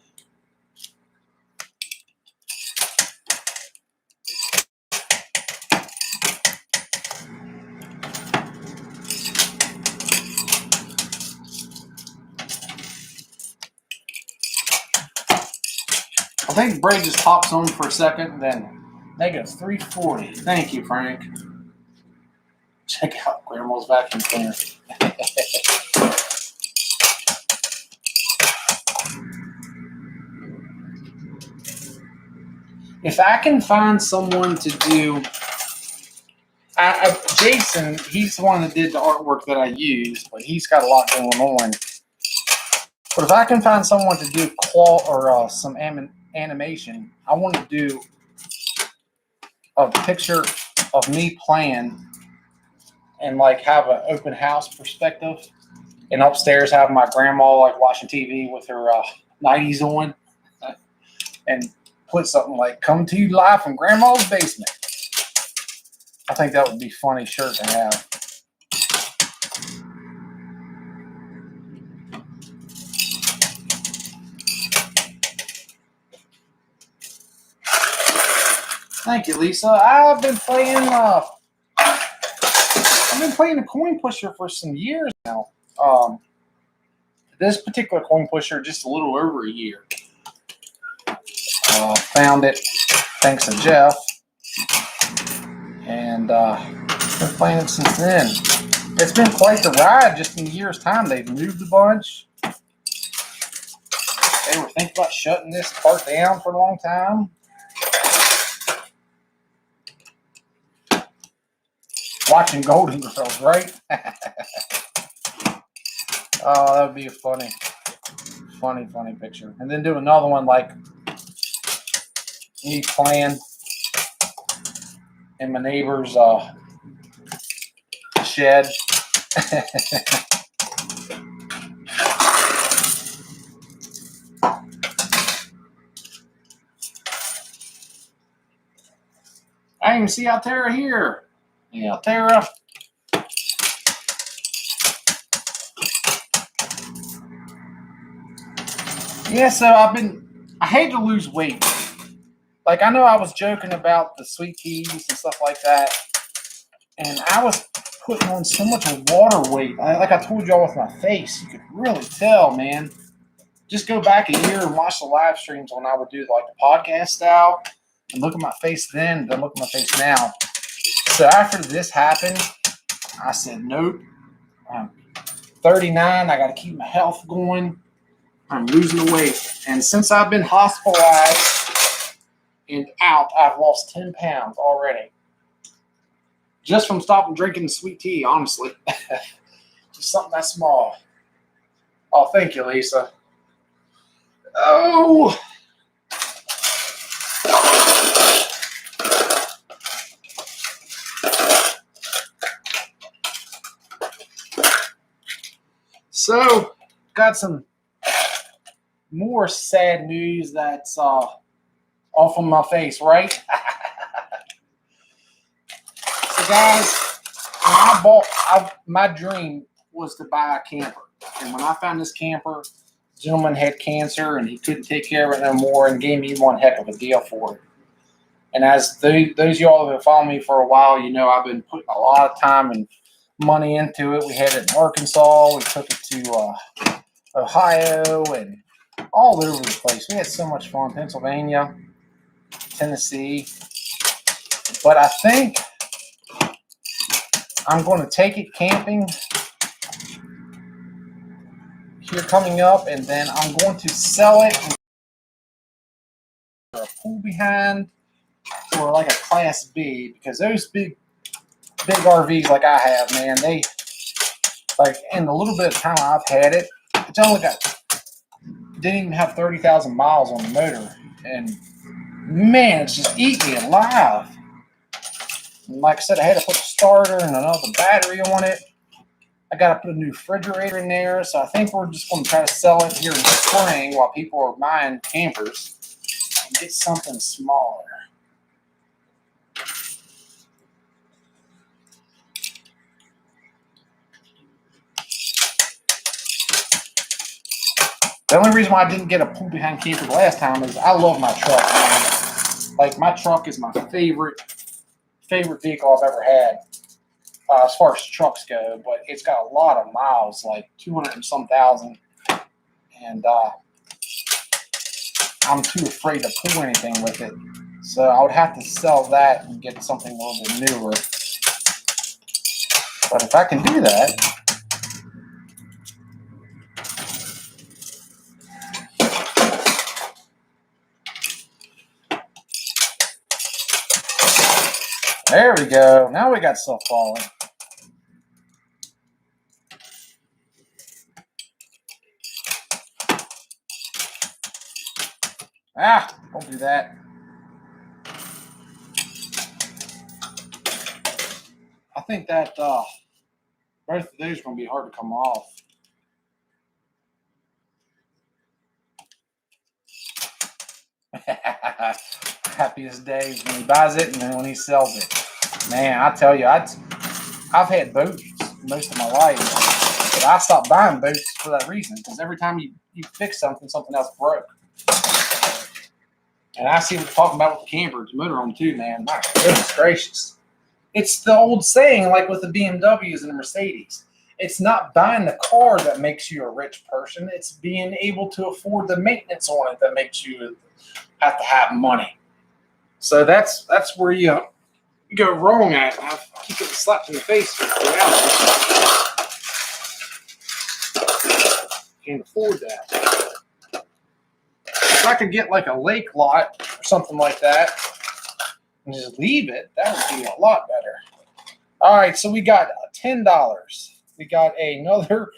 I think Bray just pops on for a second, then negative 340. Thank you, Frank. Check out Grandma's vacuum cleaner. If I can find someone to do, Jason, he's the one that did the artwork that I use, but he's got a lot going on. But if I can find someone to do some animation, I want to do a picture of me playing and like have an open house perspective, and upstairs have my grandma like watching TV with her 90s on, and put something like "Come to you live from Grandma's basement." I think that would be a funny shirt to have. Thank you, Lisa. I've been playing a coin pusher for some years now. This particular coin pusher, just a little over a year. Found it thanks to Jeff, and been playing it since then. It's been quite the ride just in a year's time. They've moved a bunch. They were thinking about shutting this part down for a long time. Watching Golden Girls, right? Oh, that would be a funny picture. And then do another one like me playing in my neighbor's shed. I even see Altera here. Yeah, Altera. Yeah, so I hate to lose weight. Like, I know I was joking about the sweet teas and stuff like that, and I was putting on so much water weight. Like I told y'all with my face, you could really tell, man. Just go back a year and watch the live streams when I would do like the podcast style, and look at my face then look at my face now. So after this happened, I said, nope. I'm 39. I got to keep my health going. I'm losing the weight. And since I've been hospitalized and out, I've lost 10 pounds already. Just from stopping drinking sweet tea, honestly. Just something that small. Oh, thank you, Lisa. Oh. So, got some more sad news that's off of my face, right? So, guys, my dream was to buy a camper. And when I found this camper, the gentleman had cancer and he couldn't take care of it no more and gave me one heck of a deal for it. And as those of y'all that have followed me for a while, you know I've been putting a lot of time and money into it. We had it in Arkansas. We took it to Ohio and all over the place. We had so much fun. Pennsylvania, Tennessee. But I think I'm going to take it camping here coming up, and then I'm going to sell it for a pool behind or like a Class B, because those big RVs like I have, man, they like in the little bit of time I've had it, it's only didn't even have 30,000 miles on the motor, and man, it's just eating me alive. And like I said, I had to put a starter and another battery on it. I got to put a new refrigerator in there, so I think we're just going to try to sell it here in the spring while people are buying campers and get something smaller. The only reason why I didn't get a pool behind camper the last time is I love my truck, man. Like, my truck is my favorite vehicle I've ever had, as far as trucks go, but it's got a lot of miles, like 200 and some thousand, and I'm too afraid to pull anything with it. So I would have to sell that and get something a little bit newer. But if I can do that, There we go. Now we got stuff falling. Ah, don't do that. I think that both of those are going to be hard to come off. Happiest days when he buys it and then when he sells it. Man, I tell you, I've had boats most of my life, but I stopped buying boats for that reason, because every time you fix something, something else broke. And I see what you're talking about with the campers, motorhome too, man. My goodness gracious. It's the old saying, like with the BMWs and the Mercedes. It's not buying the car that makes you a rich person. It's being able to afford the maintenance on it that makes you have to have money. So that's where you go wrong at. I keep getting slapped in the face with reality. Can't afford that. If I could get like a lake lot or something like that and just leave it, that would be a lot better. All right, so we got $10. We got another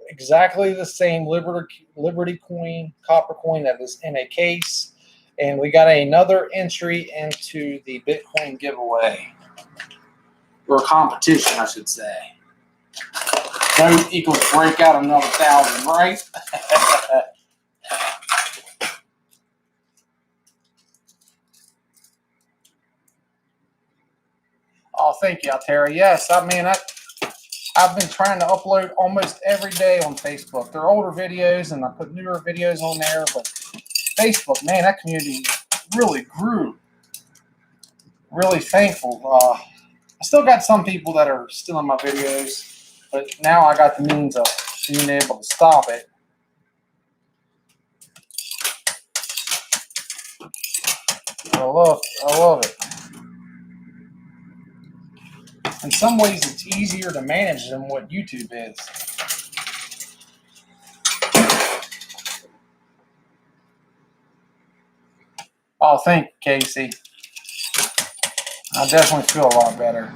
exactly the same Liberty coin, copper coin that is in a case. And we got another entry into the Bitcoin giveaway. Or competition, I should say. Vote equals break out another 1,000, right? Oh, thank you, Altera. Yes, I mean, I've been trying to upload almost every day on Facebook. They're older videos, and I put newer videos on there. But Facebook, man, that community really grew. Really thankful. I still got some people that are still in my videos, but now I got the means of being able to stop it. I love it. In some ways, it's easier to manage than what YouTube is. Oh, thank you, Casey. I definitely feel a lot better.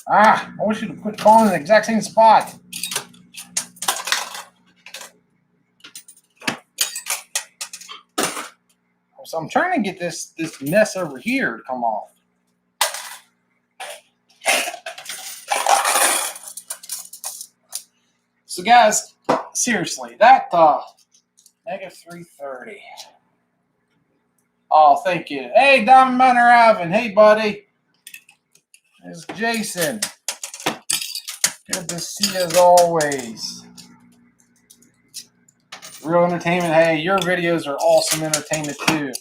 I wish you'd quit calling in the exact same spot. So I'm trying to get this mess over here to come off. So guys, seriously, that negative 330. Oh, thank you. Hey, Diamond Miner Ivan. Hey, buddy. It's Jason. Good to see you as always. Real entertainment. Hey, your videos are awesome entertainment too.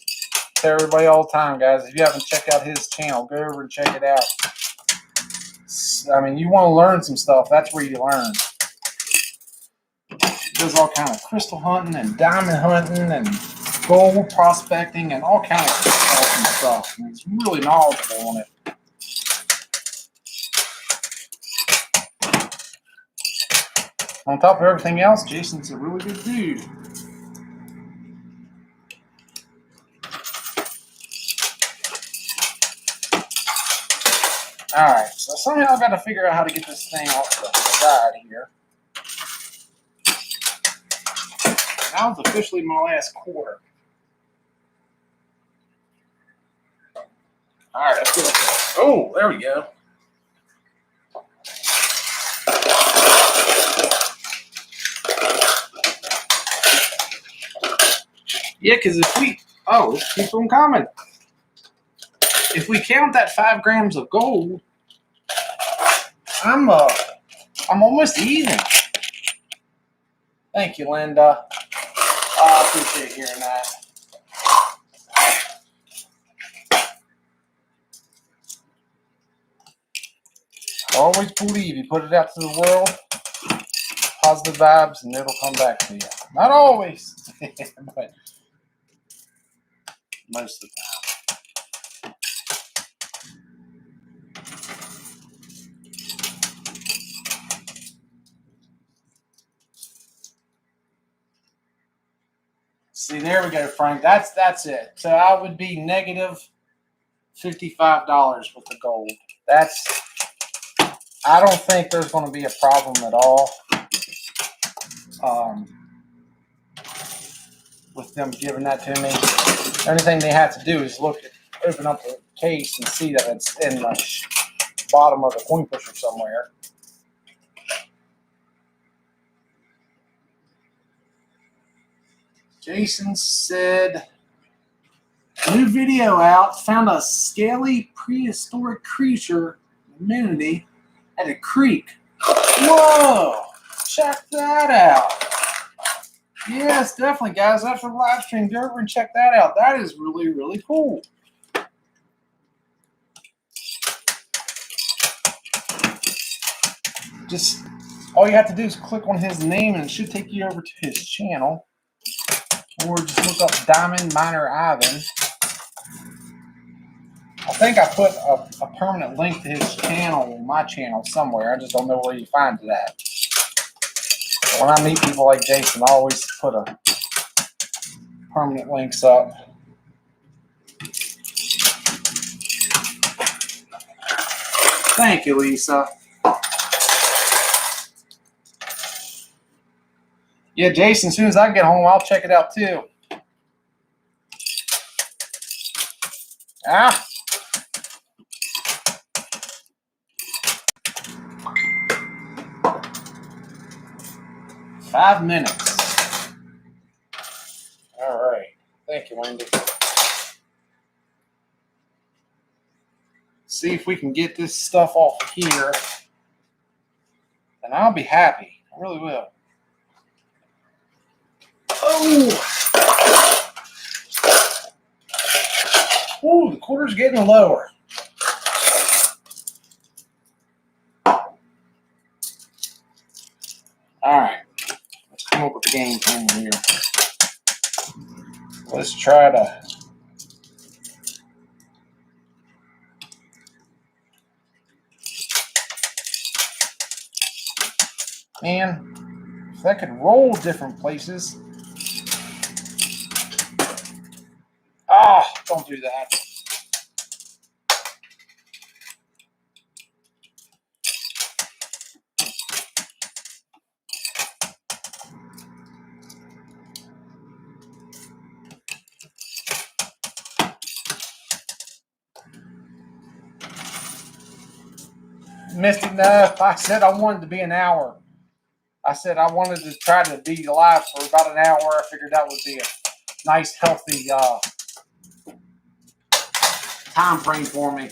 Tell everybody all the time, guys. If you haven't checked out his channel, go over and check it out. I mean, you want to learn some stuff. That's where you learn. He does all kind of crystal hunting and diamond hunting and gold prospecting and all kinds of awesome stuff. And he's really knowledgeable on it. On top of everything else, Jason's a really good dude. Alright, so somehow I've got to figure out how to get this thing off the side here. Now it's officially my last quarter. Alright, let's go. Oh, there we go. Yeah, because if we... Oh, it keeps on coming. If we count that 5 grams of gold, I'm almost even. Thank you, Linda. I appreciate hearing that. Always believe you put it out to the world, positive vibes, and it'll come back to you. Not always, but most of the time. See, there we go, Frank. That's it. So I would be negative $55 with the gold. I don't think there's going to be a problem at all with them giving that to me. The only thing they have to do is open up the case and see that it's in the bottom of the coin pusher somewhere. Jason said, new video out, found a scaly prehistoric creature immunity at a creek. Whoa! Check that out. Yes, definitely, guys. After the live stream, go over and check that out. That is really, really cool. Just all you have to do is click on his name, and it should take you over to his channel. Or just look up Diamond Miner Ivan. I think I put a permanent link to his channel, my channel, somewhere. I just don't know where you find it at. But when I meet people like Jason, I always put a permanent links up. Thank you, Lisa. Yeah, Jason, as soon as I get home, I'll check it out too. Ah. Five minutes. All right. Thank you, Wendy. See if we can get this stuff off of here, and I'll be happy. I really will. Oh! Ooh, the quarter's getting lower. All right. Let's come up with the game plan here. Let's try to... Man, if I could roll different places... Ah, don't do that. Missed enough. I said I wanted to be an hour. I said I wanted to try to be live for about an hour. I figured that would be a nice, healthy time frame for me.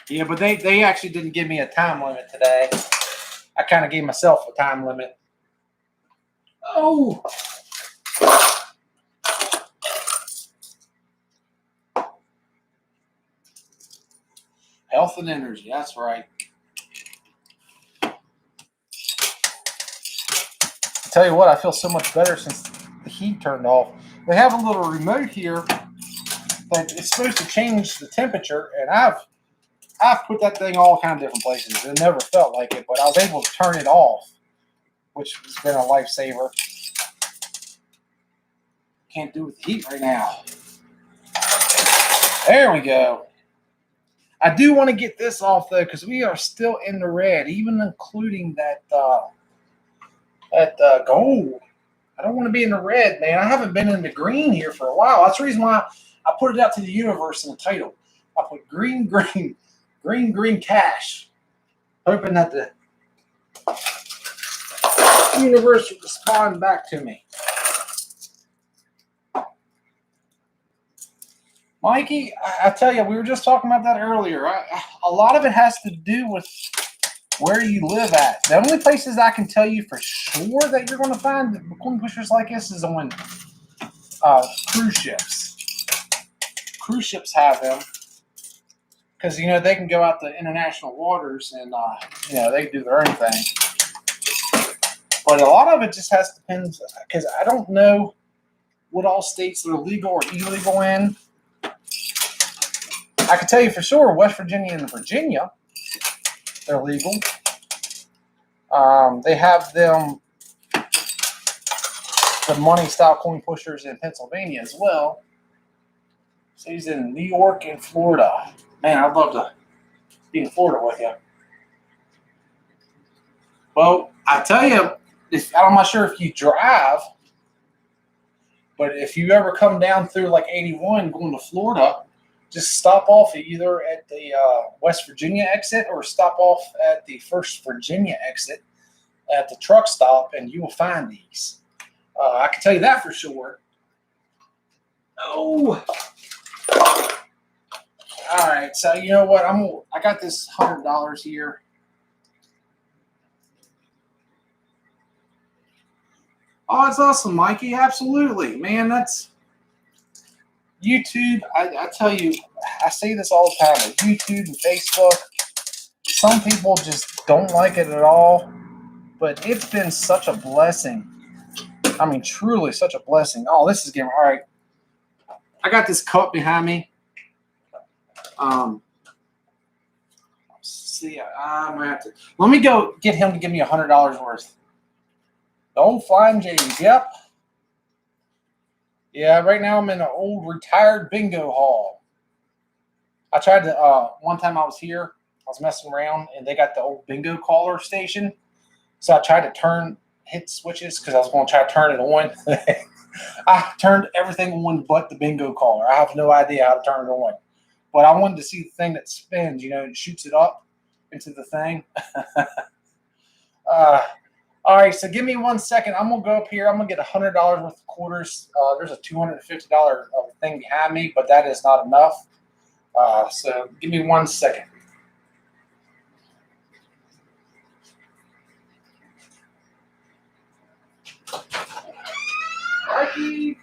Yeah, but they actually didn't give me a time limit today. I kind of gave myself a time limit. Oh! Health and energy, that's right. I'll tell you what, I feel so much better since the heat turned off. They have a little remote here that it's supposed to change the temperature, and I've put that thing all kind of different places. It never felt like it, but I was able to turn it off, which has been a lifesaver. Can't do it with the heat right now. There we go. I do want to get this off, though, because we are still in the red, even including that gold. I don't want to be in the red, man. I haven't been in the green here for a while. That's the reason why I put it out to the universe in the title. I put green, green, green, green cash, hoping that the universe would respond back to me. Mikey, I tell you, we were just talking about that earlier. A lot of it has to do with where you live at. The only places I can tell you for sure that you're going to find coin pushers like this is on cruise ships. Cruise ships have them because, you know, they can go out to international waters and, you know, they can do their own thing. But a lot of it just has to depend because I don't know what all states they're legal or illegal in. I can tell you for sure, West Virginia and Virginia, they're legal. They have them the money style coin pushers in Pennsylvania as well. So he's in New York and Florida. Man, I'd love to be in Florida with you. Well, I tell you, I'm not sure if you drive, but if you ever come down through like 81 going to Florida, just stop off either at the West Virginia exit or stop off at the First Virginia exit at the truck stop, and you will find these. I can tell you that for sure. Oh, all right. So you know what? I got this $100 here. Oh, it's awesome, Mikey. Absolutely, man. That's YouTube. I tell you, I say this all the time. But YouTube and Facebook. Some people just don't like it at all, but it's been such a blessing. I mean, truly such a blessing. Oh, this is getting all right. I got this cup behind me. See, I'm gonna have to. Let me go get him to give me $100 worth. The old Flying J's. Yep. Yeah. Right now I'm in an old retired bingo hall. I tried to. One time I was here. I was messing around, and they got the old bingo caller station. So I tried to hit switches because I was going to try to turn it on. I turned everything on but the bingo caller. I have no idea how to turn it on. But I wanted to see the thing that spins, and shoots it up into the thing. All right, so give me 1 second. I'm going to go up here. I'm going to get $100 worth of quarters. There's a $250 thing behind me, but that is not enough. So give me 1 second. Mikey.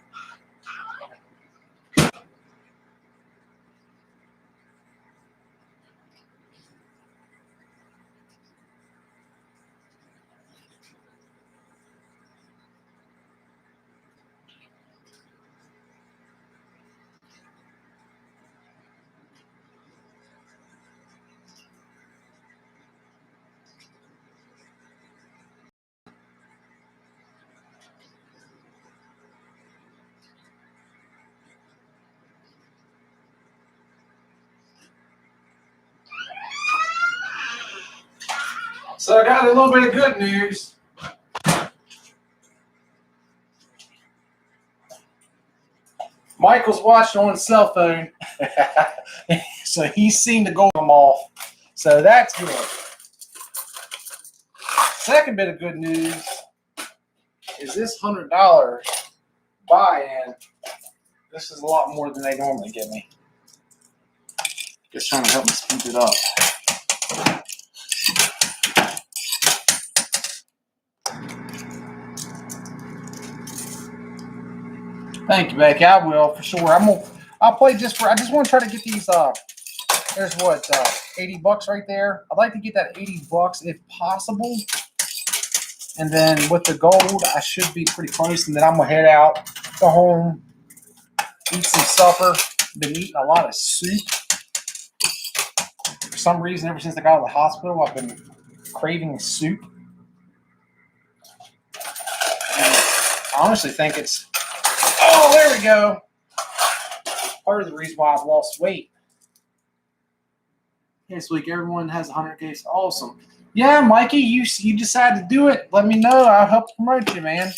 So I got a little bit of good news. Michael's watching on his cell phone. So he's seen the gold come off. So that's good. Second bit of good news is this $100 buy-in. This is a lot more than they normally give me. Just trying to help me speed it up. Thank you, Becky. I will for sure. I'll play just for. I just want to try to get these. There's what $80 right there. I'd like to get that $80 if possible. And then with the gold, I should be pretty close. And then I'm gonna head out, go home, eat some supper. Been eating a lot of soup. For some reason, ever since I got out of the hospital, I've been craving soup. And I honestly think it's. Oh, there we go. Part of the reason why I've lost weight. This week, everyone has 100K. Awesome. Yeah, Mikey, you decided to do it. Let me know. I'll help promote you, man.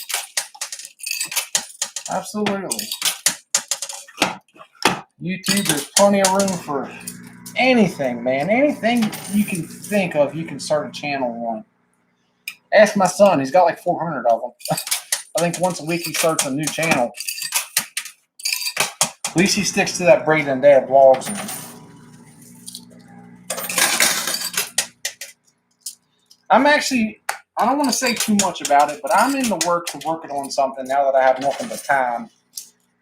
Absolutely. YouTube, there's plenty of room for anything, man. Anything you can think of, you can start a channel on. Ask my son. He's got like 400 of them. I think once a week he starts a new channel. At least he sticks to that Braden and Dad vlogs. I don't want to say too much about it, but I'm in the works of working on something now that I have nothing but time.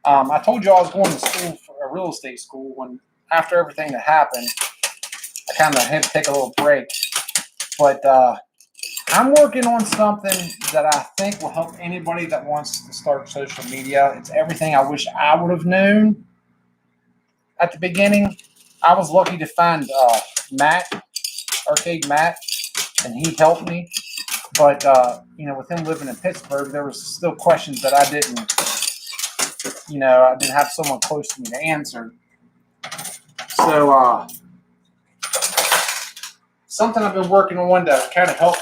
I told you I was going to school for a real estate school when after everything that happened, I kind of had to take a little break. But I'm working on something that I think will help anybody that wants to start social media. It's everything I wish I would have known at the beginning. I was lucky to find Matt, Arcade Matt, and he helped me. But, with him living in Pittsburgh, there was still questions that I didn't have someone close to me to answer. So, something I've been working on to kind of help,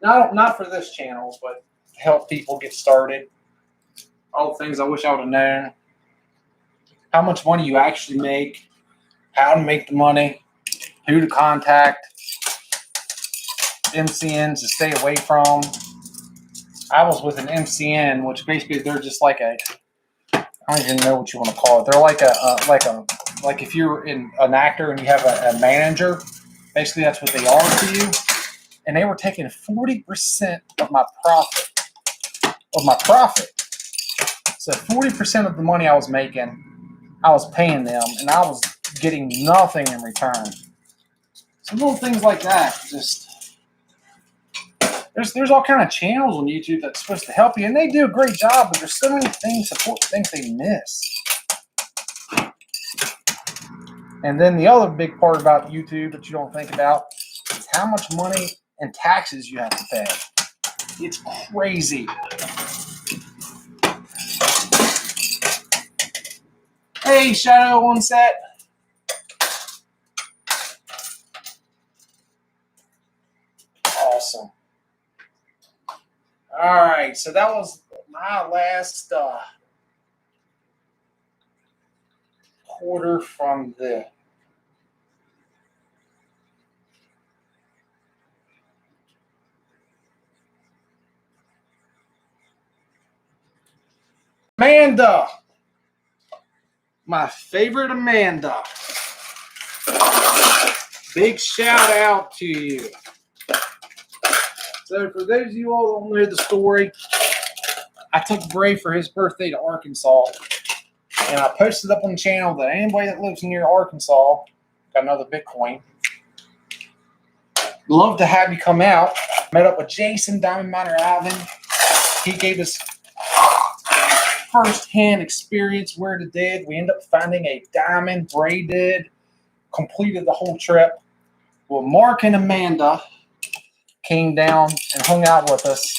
not for this channel, but help people get started. All the things I wish I would have known. How much money you actually make, how to make the money, who to contact, MCNs to stay away from. I was with an MCN, which basically they're just like I don't even know what you want to call it. They're like if you're an actor and you have a manager, basically that's what they are to you. And they were taking 40% of my profit. So 40% of the money I was making, I was paying them, and I was getting nothing in return. Some little things like that. Just there's all kind of channels on YouTube that's supposed to help you, and they do a great job. But there's so many things, support things they miss. And then the other big part about YouTube that you don't think about is how much money and taxes you have to pay. It's crazy. Hey, Shadow on set. Awesome. All right, so that was my last quarter from the Amanda. My favorite Amanda. Big shout out to you. So for those of you all who don't know the story, I took Bray for his birthday to Arkansas, and I posted up on the channel that anybody that lives near Arkansas got another Bitcoin. Love to have you come out. Met up with Jason, Diamond Miner Alvin. He gave us first-hand experience where it did. We ended up finding a diamond. Bray did. Completed the whole trip. Well, Mark and Amanda came down and hung out with us.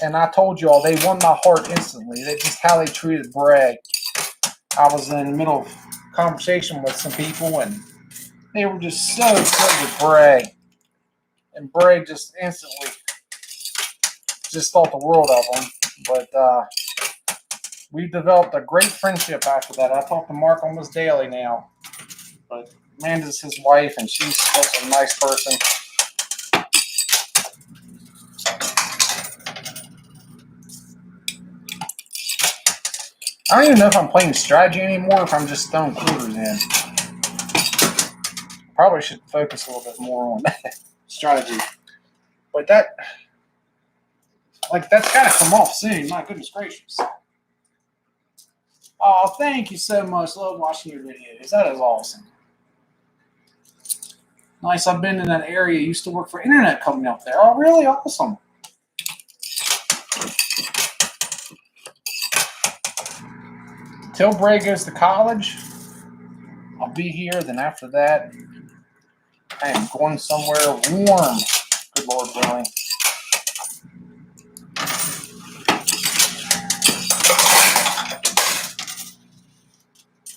And I told you all, they won my heart instantly. They just how they treated Bray. I was in the middle of conversation with some people, and they were just so good with Bray. And Bray just instantly just thought the world of him. But we developed a great friendship after that. I talk to Mark almost daily now. But Amanda's his wife, and she's such a nice person. I don't even know if I'm playing strategy anymore, or if I'm just throwing quarters in. Probably should focus a little bit more on strategy. But that's got to come off soon. My goodness gracious. Oh, thank you so much. Love watching your videos. That is awesome. Nice. I've been in that area. Used to work for an internet company up there. Oh, really? Awesome. Till Bray goes to college, I'll be here. Then after that, I am going somewhere warm. Good Lord willing.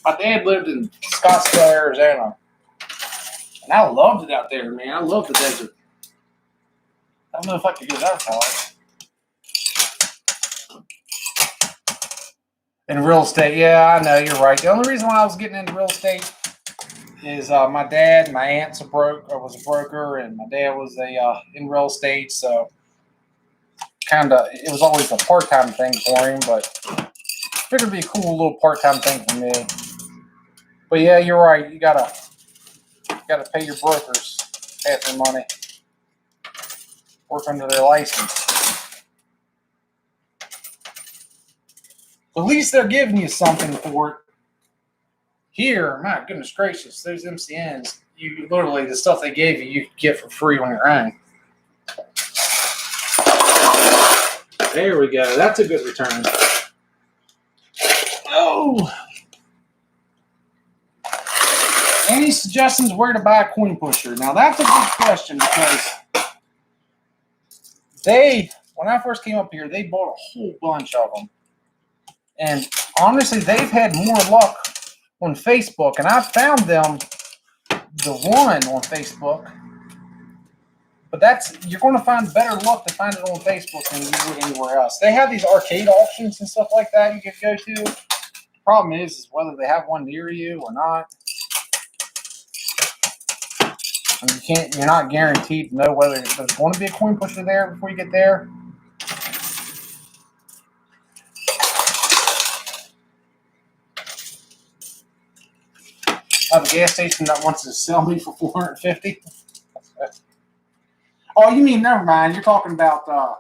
My dad lived in Scottsdale, Arizona. And I loved it out there, man. I love the desert. I don't know if I could get that far. In real estate, yeah, I know, you're right. The only reason why I was getting into real estate is my dad, my aunt's was a broker, and my dad was in real estate, so it was always a part-time thing for him, but figured it'd be a cool little part-time thing for me. But yeah, you're right. You gotta pay your brokers half their money. Work under their license. At least they're giving you something for it. Here, my goodness gracious, those MCNs, you literally, the stuff they gave you could get for free on your own. There we go. That's a good return. Oh. Any suggestions where to buy a coin pusher? Now, that's a good question because when I first came up here, they bought a whole bunch of them. And honestly, they've had more luck on Facebook. And I found them, the one on Facebook. But you're going to find better luck to find it on Facebook than you would anywhere else. They have these arcade auctions and stuff like that you can go to. The problem is whether they have one near you or not. And you're not guaranteed to know whether there's going to be a coin pusher there before you get there. I have a gas station that wants to sell me for $450. Oh, you mean, never mind. You're talking about the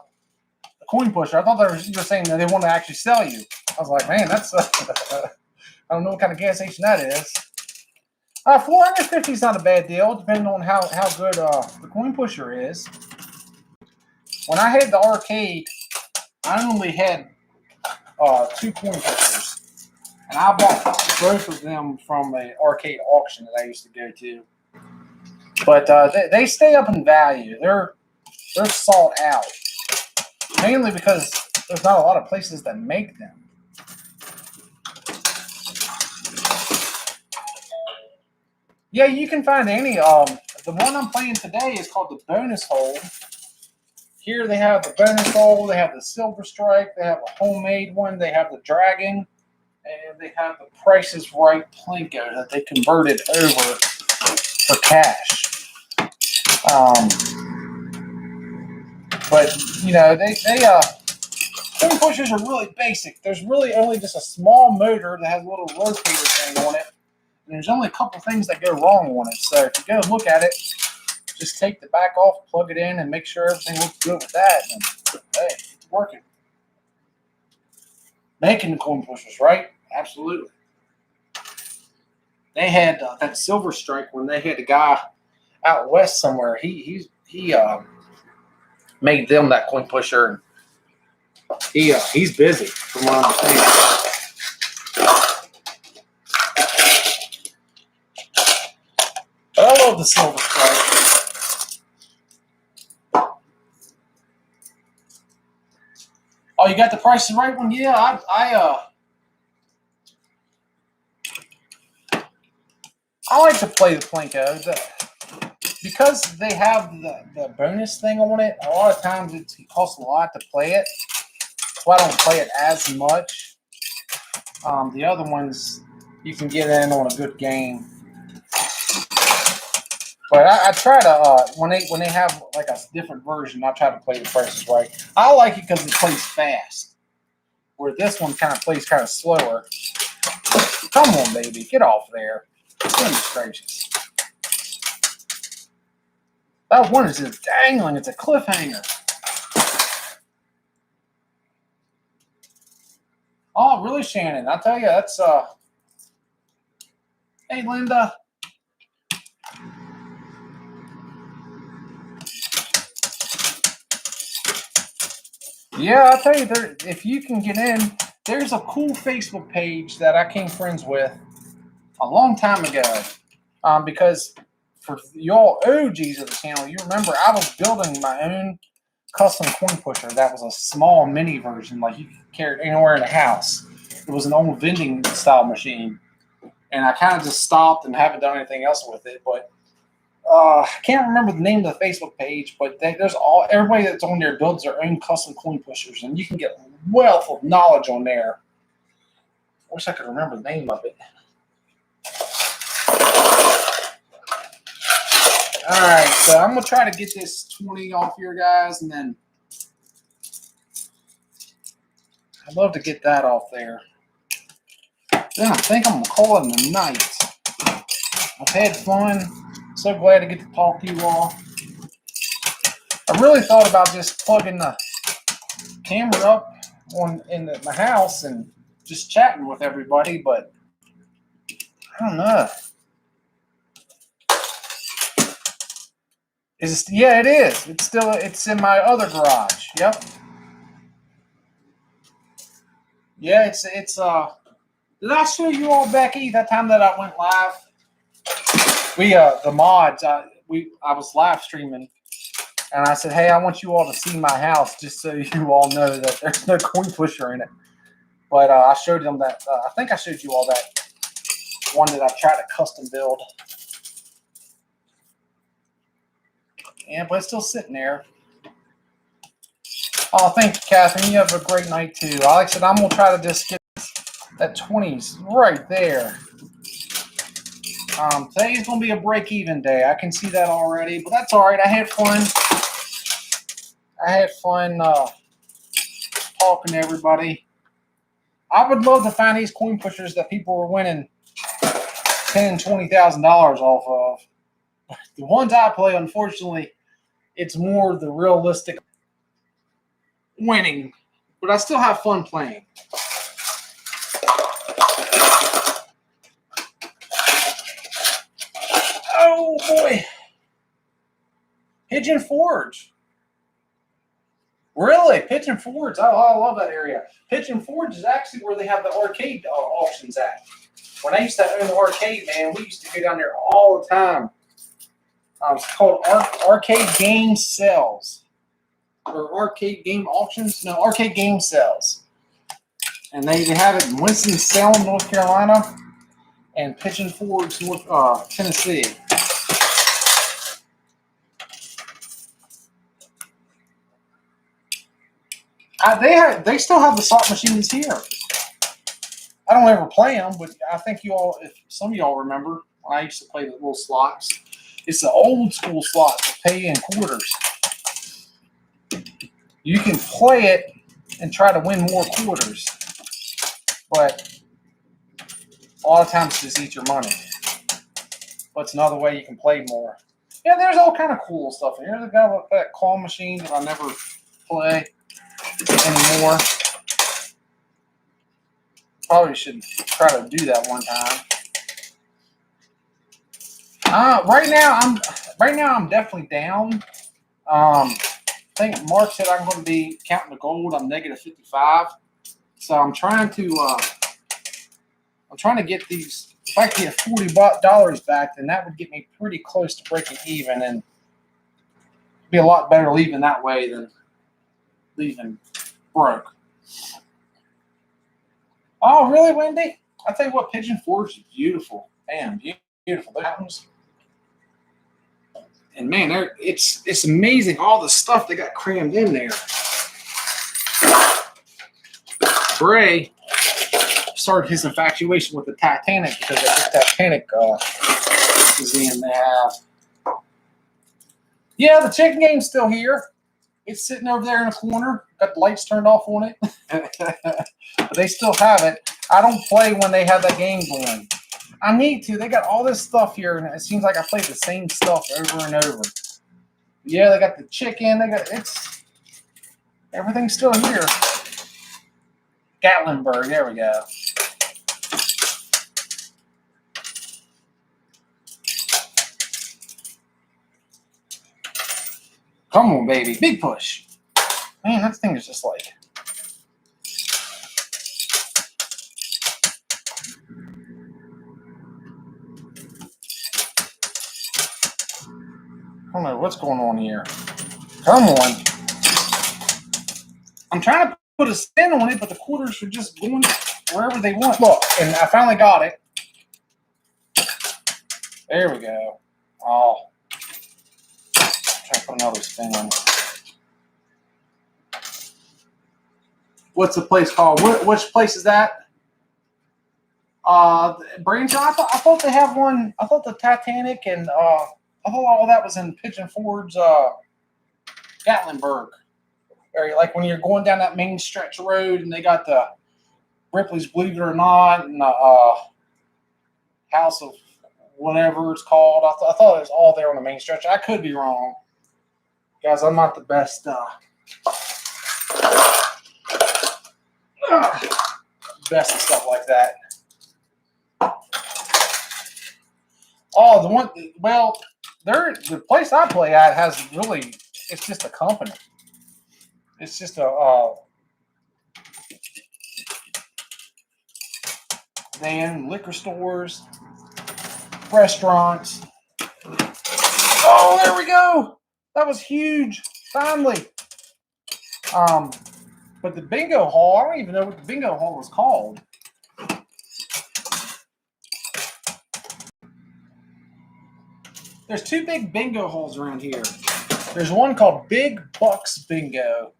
coin pusher. I thought you were saying that they want to actually sell you. I was like, man, that's I don't know what kind of gas station that is. $450 is not a bad deal, depending on how good the coin pusher is. When I had the arcade, I only had 2 coin pushers. And I bought both of them from an arcade auction that I used to go to. But they stay up in value. They're sought out. Mainly because there's not a lot of places that make them. Yeah, you can find any. The one I'm playing today is called the bonus hole. Here they have the bonus hole. They have the silver strike. They have a homemade one. They have the dragon. And they have the Price is Right Plinko that they converted over for cash. But you know, coin pushers are really basic. There's really only just a small motor that has a little rotator thing on it, and there's only a couple things that go wrong on it. So if you go look at it, just take the back off, plug it in, and make sure everything looks good with that. And hey, it's working. Making the coin pushers, right? Absolutely. They had that silver strike when they had a guy out west somewhere. He made them that coin pusher. He's busy from what I'm saying. But I love the silver strike. Oh, you got the Price is Right one? Yeah, I like to play the Plinko. Because they have the bonus thing on it, a lot of times it costs a lot to play it. So I don't play it as much. The other ones, you can get in on a good game. But I try to, when they have like a different version, I try to play the Price is Right. I like it because it plays fast. Where this one kind of plays kind of slower. Come on, baby. Get off there. Goodness gracious. That one is just dangling. It's a cliffhanger. Oh, really, Shannon? I tell you, that's Hey, Linda. Yeah, I'll tell you, if you can get in, there's a cool Facebook page that I became friends with a long time ago. Because for y'all OGs of the channel, you remember I was building my own custom coin pusher that was a small mini version, like you could carry it anywhere in the house. It was an old vending style machine. And I kind of just stopped and haven't done anything else with it. But I can't remember the name of the Facebook page, but everybody that's on there builds their own custom coin pushers, and you can get a wealth of knowledge on there. I wish I could remember the name of it. All right, so I'm gonna try to get this 20 off here, guys, and then I'd love to get that off there. Then I think I'm gonna call it a night. I've had fun. So glad to get to talk to you all. I really thought about just plugging the camera up in my house and just chatting with everybody, but I don't know. Yeah, it is. It's in my other garage. Yep. Yeah, it's did I show you all, Becky, that time that I went live? The mods, I was live streaming And I said, hey, I want you all to see my house just so you all know that there's no coin pusher in it. But I showed them that. I think I showed you all that one that I tried to custom build. Yeah, but it's still sitting there. Oh, thank you, Catherine. You have a great night, too. Like I said, I'm going to try to just get that 20s right there. Today's going to be a break-even day. I can see that already, but that's all right. I had fun. Talking to everybody. I would love to find these coin pushers that people were winning $10,000, $20,000 off of. The ones I play, unfortunately, it's more the realistic winning, but I still have fun playing. Oh boy, Pigeon Forge. Really, Pigeon Forge. I love that area. Pigeon Forge is actually where they have the arcade auctions at. When I used to own the arcade, man, we used to go down there all the time. It's called Arcade Game Sales. Or Arcade Game Auctions? No, Arcade Game Sales. And they have it in Winston-Salem, North Carolina, and Pigeon Forge, Tennessee. They still have the slot machines here. I don't ever play them, but I think if some of y'all remember, when I used to play the little slots. It's the old school slots that pay in quarters. You can play it and try to win more quarters, but a lot of times just eat your money. But it's another way you can play more. Yeah, there's all kind of cool stuff in here. There's a guy with that claw machine that I never play anymore. Probably should try to do that one time. Right now I'm definitely down. I think Mark said I'm going to be counting the gold. I'm negative 55. So I'm trying to get these. If I could get $40 back, then that would get me pretty close to breaking even, and it'd be a lot better leaving that way than leaving broke. Oh, really, Wendy? I tell you what, Pigeon Forge is beautiful. Man, beautiful. The mountains. And man, it's amazing all the stuff they got crammed in there. Bray started his infatuation with the Titanic because of the Titanic museum they have. Yeah, the chicken game's still here. It's sitting over there in a corner. Got the lights turned off on it. But they still have it. I don't play when they have that game going. I need to. They got all this stuff here, and it seems like I play the same stuff over and over. Yeah, they got the chicken. Everything's still here. Gatlinburg. There we go. Come on, baby. Big push. Man, that thing is just like... I don't know what's going on here. Come on. I'm trying to put a spin on it, but the quarters are just going wherever they want. Look, and I finally got it. There we go. Oh. Try to put another spin on it. What's the place called? Which place is that? Brainshot. I thought they have one. I thought the Titanic and I thought all that was in Pigeon Forge, Gatlinburg area. Like when you're going down that main stretch of road, and they got the Ripley's Believe It or Not and the House of whatever it's called. I thought it was all there on the main stretch. I could be wrong, guys. I'm not the best. Best and stuff like that. Oh, the one. Well, the place I play at has really. It's just a company. It's just a. They own liquor stores, restaurants. Oh, there we go. That was huge. Finally. But the bingo hall, I don't even know what the bingo hall was called. There's two big bingo halls around here. There's one called Big Bucks Bingo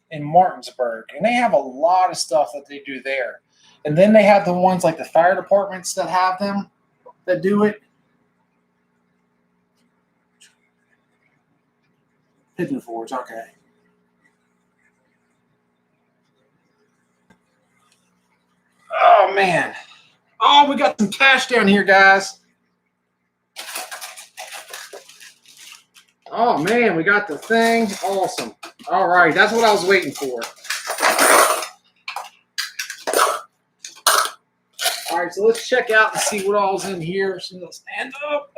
in Martinsburg, and they have a lot of stuff that they do there. And then they have the ones like the fire departments that have them, that do it. Pigeon Forge, okay. Oh, man. Oh, we got some cash down here, guys. Oh, man, we got the thing. Awesome. All right, that's what I was waiting for. All right, so let's check out and see what all's in here. So let's stand up.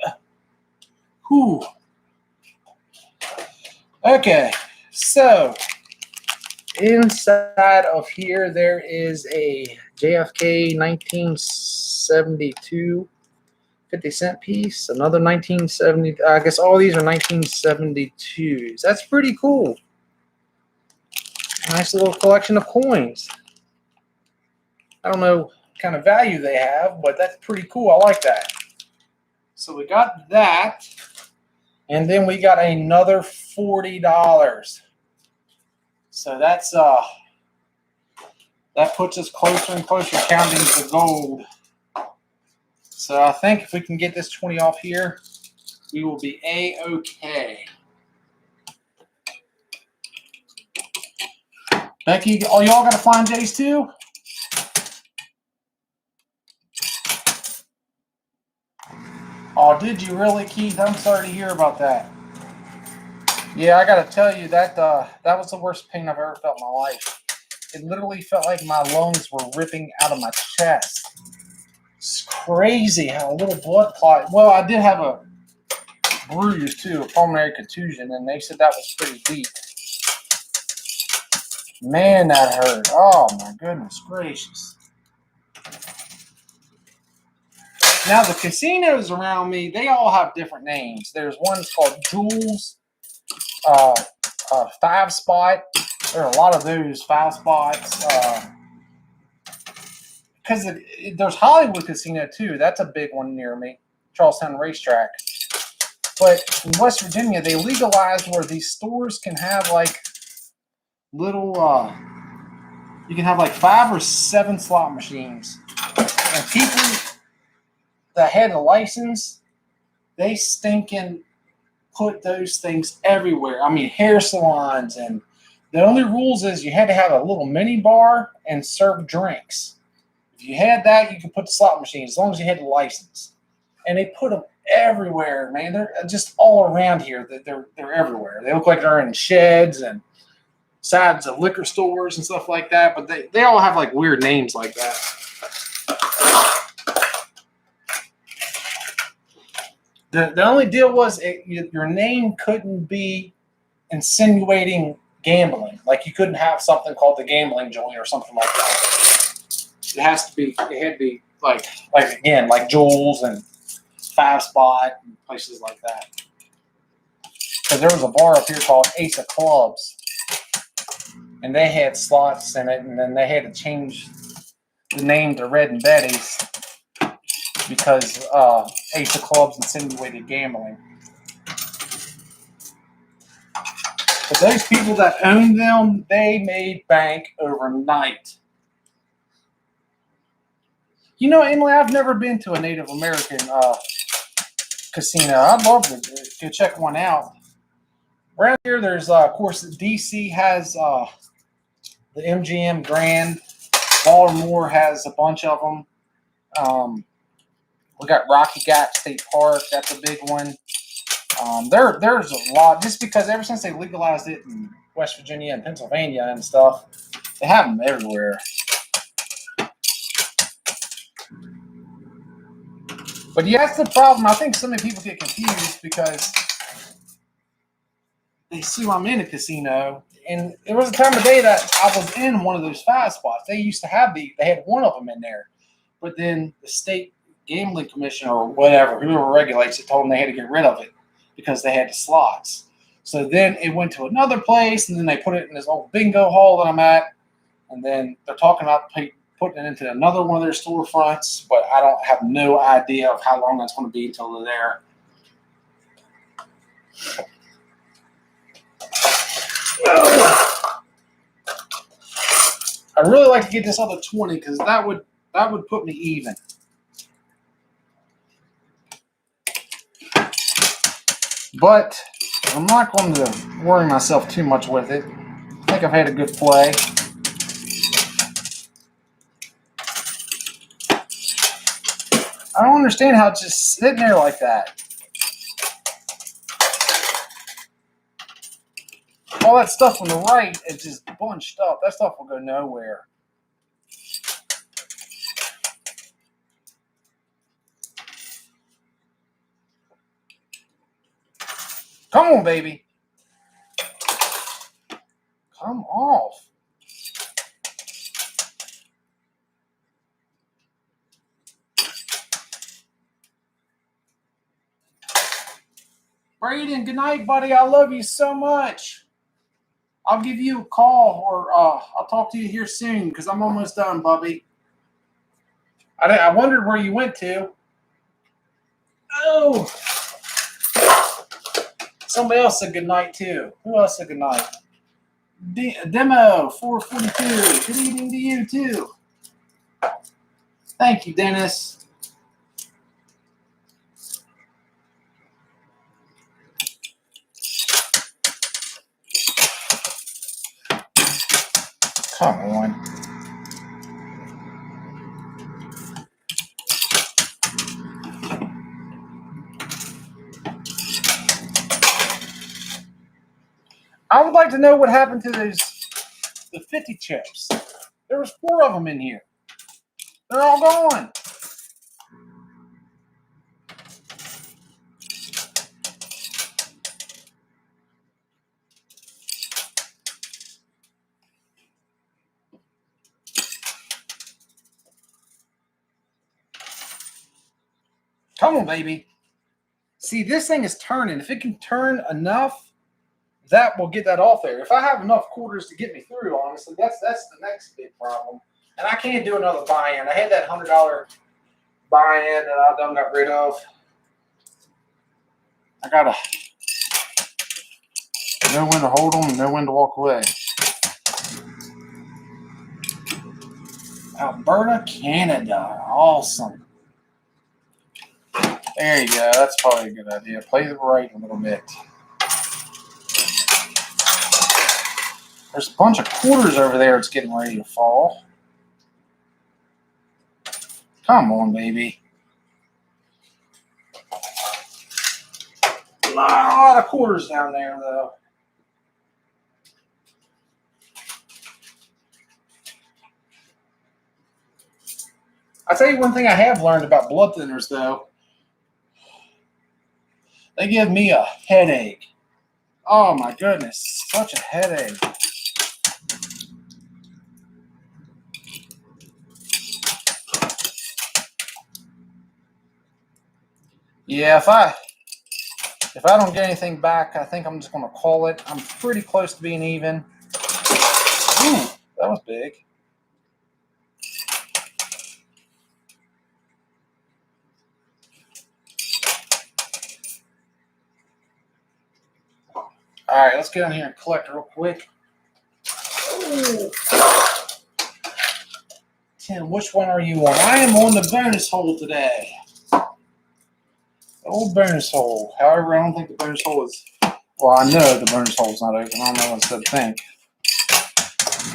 Whew. Okay, so inside of here, there is a JFK 1972 50-cent piece, another 1970. I guess all these are 1972s. That's pretty cool. Nice little collection of coins. I don't know what kind of value they have, but that's pretty cool. I like that. So we got that. And then we got another $40. So that's that puts us closer and closer counting the gold. So I think if we can get this 20 off here, we will be A-okay. Becky, oh, y'all got to find Jace too? Oh, did you really, Keith? I'm sorry to hear about that. Yeah, I got to tell you that that was the worst pain I've ever felt in my life. It literally felt like my lungs were ripping out of my chest. It's crazy how a little blood clot. Well, I did have a bruise too, a pulmonary contusion, and they said that was pretty deep. Man, that hurt. Oh my goodness gracious. Now the casinos around me, they all have different names. There's one called Jules, Five Spot. There are a lot of those 5 spots. Because there's Hollywood Casino too. That's a big one near me, Charlestown Racetrack. But in West Virginia, they legalized where these stores can have like little, you can have like 5 or 7 slot machines. And people that had a license, they stinking put those things everywhere. I mean, hair salons, and the only rules is you had to have a little mini bar and serve drinks. If you had that, you could put the slot machines as long as you had the license. And they put them everywhere, man. They're just all around here. They're everywhere. They look like they're in sheds and sides of liquor stores and stuff like that. But they all have like weird names like that. The only deal was your name couldn't be insinuating gambling. Like you couldn't have something called the gambling joint or something like that. It had to be like again, like Jules and 5 Spot and places like that. Because there was a bar up here called Ace of Clubs, and they had slots in it, and then they had to change the name to Red and Betty's because Ace of Clubs insinuated gambling. But those people that owned them, they made bank overnight. You know, Emily, I've never been to a Native American casino. I'd love to go check one out. Around here, there's, of course, D.C. has the MGM Grand. Baltimore has a bunch of them. We got Rocky Gap State Park. That's a big one. There's a lot, just because ever since they legalized it in West Virginia and Pennsylvania and stuff, they have them everywhere. But yeah, that's the problem. I think so many people get confused because they assume I'm in a casino. And there was a time of day that I was in one of those 5 spots. They used to have they had one of them in there. But then the state gambling commission or whatever, whoever regulates it, told them they had to get rid of it because they had the slots. So then it went to another place, and then they put it in this old bingo hall that I'm at, and then they're talking about putting it into another one of their storefronts, but I don't have no idea of how long that's going to be until they're there. I'd really like to get this other 20 because that would put me even. But I'm not going to worry myself too much with it. I think I've had a good play. I don't understand how it's just sitting there like that. All that stuff on the right is just bunched up. That stuff will go nowhere. Come on, baby. Come off. Braden, good night, buddy. I love you so much. I'll give you a call, or I'll talk to you here soon because I'm almost done, Bubby. I wondered where you went to. Oh, somebody else said good night too. Who else said good night? Demo 442. Good evening to you too. Thank you, Dennis. Come on. I would like to know what happened to the 50 chips. There was 4 of them in here. They're all gone. Come on, baby. See, this thing is turning. If it can turn enough, that will get that off there. If I have enough quarters to get me through, honestly, that's the next big problem. And I can't do another buy-in. I had that $100 buy-in that I done got rid of. I gotta know when to hold them and know when to walk away. Alberta, Canada. Awesome. There you go. That's probably a good idea. Play the right a little bit. There's a bunch of quarters over there. It's getting ready to fall. Come on, baby. A lot of quarters down there, though. I'll tell you one thing I have learned about blood thinners, though. They give me a headache. Oh, my goodness. Such a headache. Yeah, if I don't get anything back, I think I'm just going to call it. I'm pretty close to being even. Ooh, that was big. All right, let's get in here and collect real quick. Ooh. Tim, which one are you on? I am on the bonus hole today. The old bonus hole. However, I don't think the bonus hole is... Well, I know the bonus hole is not open. I don't know what to think.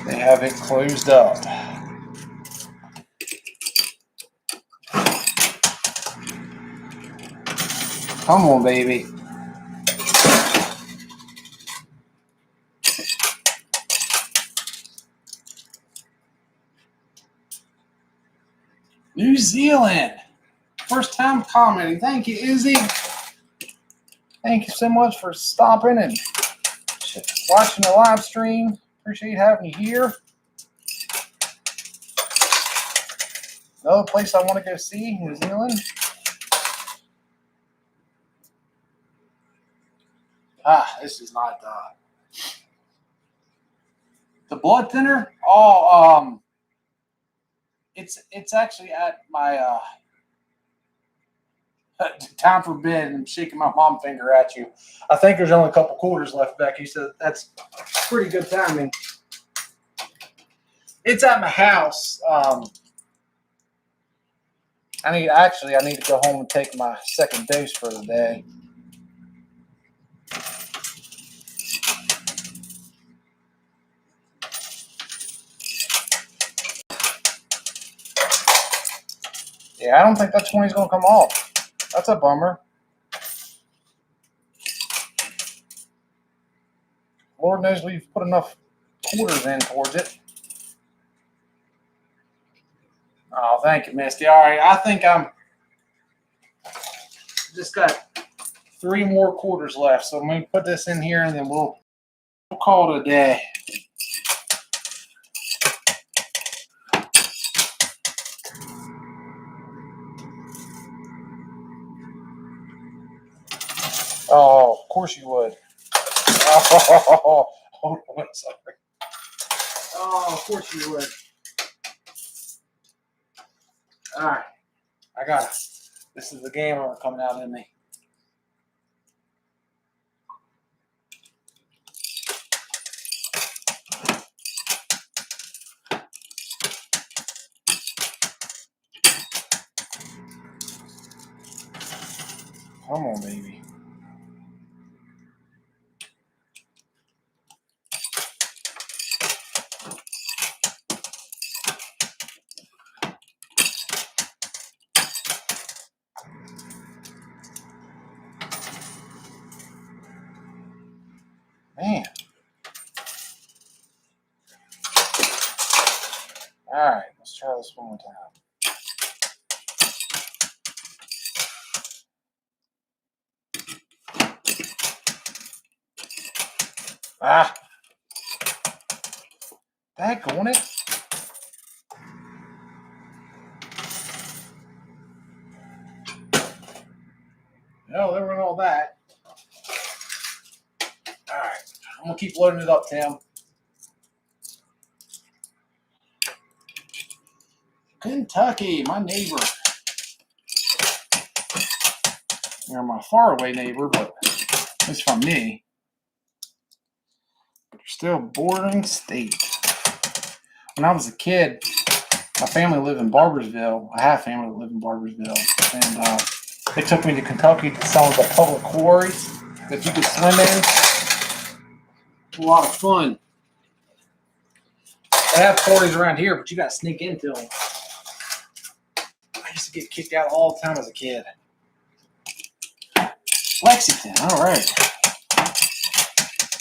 They have it closed up. Come on, baby. New Zealand. First time commenting. Thank you, Izzy. Thank you so much for stopping and watching the live stream. Appreciate having you here. Another place I want to go see, New Zealand. this is not the blood thinner. Oh, it's actually at my time for bed. I'm shaking my mom finger at you. I think there's only a couple quarters left, Becky. So that's pretty good timing. It's at my house. I need to go home and take my second dose for the day. Yeah, I don't think that 20 is going to come off. That's a bummer. Lord knows we've put enough quarters in towards it. Oh, thank you, Misty. All right, I think I'm just got 3 more quarters left. So I'm going to put this in here and then we'll call it a day. Oh, of course you would. Oh, hold on, sorry. Oh, of course you would. All right, I got it. This is the gamer coming out in me. Come on, baby. Man. All right, let's try this one more time. Ah. Daggone it. No, there went all that. All right, I'm going to keep loading it up, Tim. Kentucky, my neighbor. You're my faraway neighbor, but it's from me. But you're still bordering state. When I was a kid, my family lived in Barbersville. I have family that lived in Barbersville. And they took me to Kentucky to some of the public quarries that you could swim in. A lot of fun. They have quarries around here, but you got to sneak into them. I used to get kicked out all the time as a kid. Lexington, all right.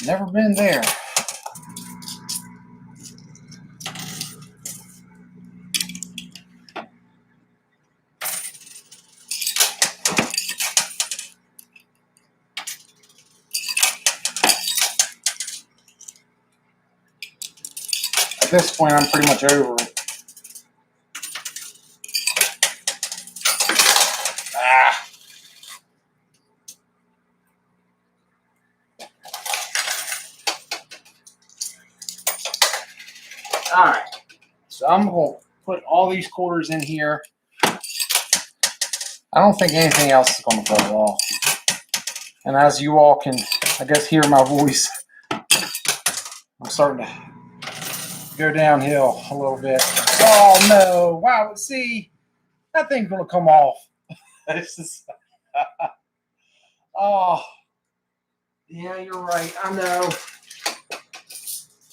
Never been there. At this point, I'm pretty much over it. Ah. All right. So I'm going to put all these quarters in here. I don't think anything else is going to go off. And as you all can, I guess, hear my voice, I'm starting to go downhill a little bit. Oh, no. Wow. See, that thing's going to come off. This is... Oh. Yeah, you're right. I know.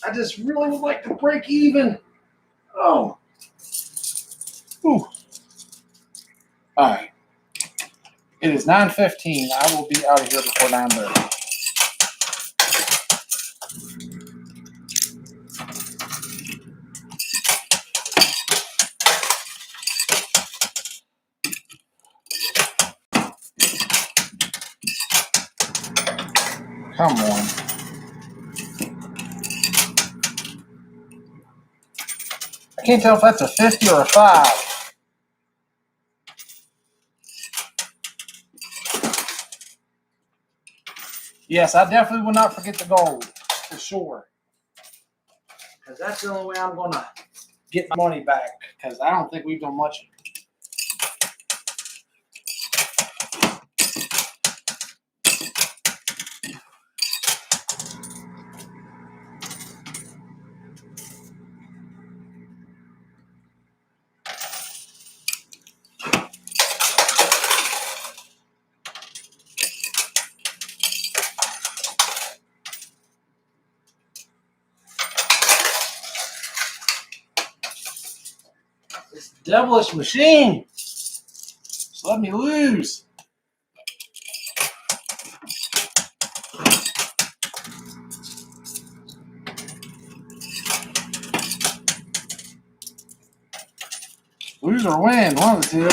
I just really would like to break even. Oh. Ooh. All right. It is 9:15. I will be out of here before 9:30. Come on. I can't tell if that's a 50 or a 5. Yes, I definitely will not forget the gold, for sure. Because that's the only way I'm going to get my money back. Because I don't think we've done much. This devilish machine. Just let me loose. Lose or win, one of the two.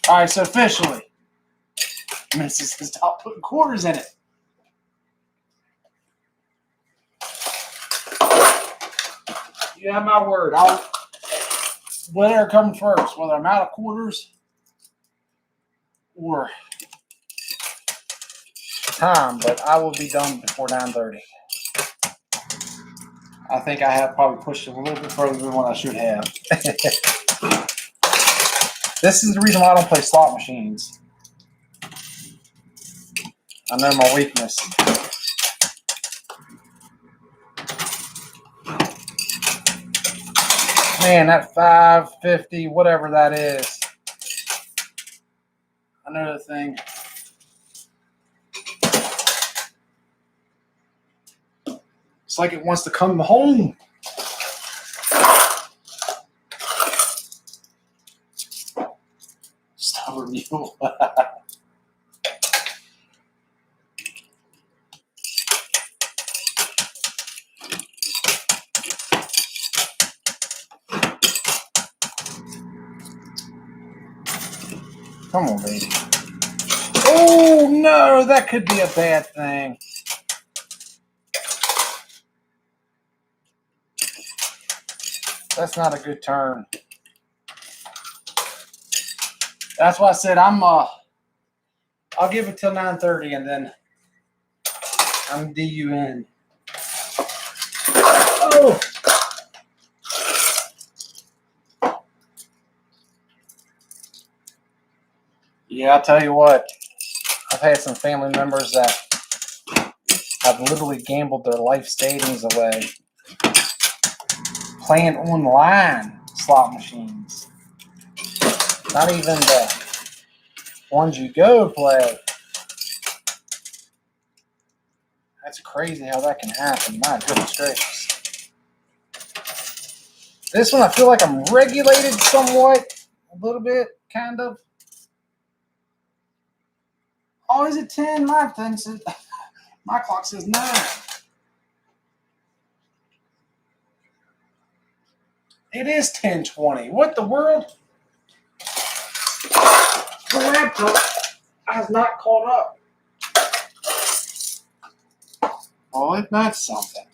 All right, so officially, Mrs. has stopped putting quarters in it. You have my word. I'll whatever comes first, whether I'm out of quarters or time, but I will be done before 9:30. I think I have probably pushed it a little bit further than what I should have. This is the reason why I don't play slot machines. I know my weakness. Man, that 550, whatever that is. Another thing. It's like it wants to come home. Stubborn mule. Come on, baby. Oh, no, that could be a bad thing. That's not a good turn. That's why I said I'll give it till 9:30 and then I'm DUN. Oh! Yeah, I'll tell you what. I've had some family members that have literally gambled their life savings away playing online slot machines. Not even the ones you go play. That's crazy how that can happen. My goodness gracious. This one I feel like I'm regulated somewhat. A little bit, kind of. Oh, is it 10? My thing says, my clock says 9. It is 10:20. What the world? The laptop has not caught up. Oh, isn't that something?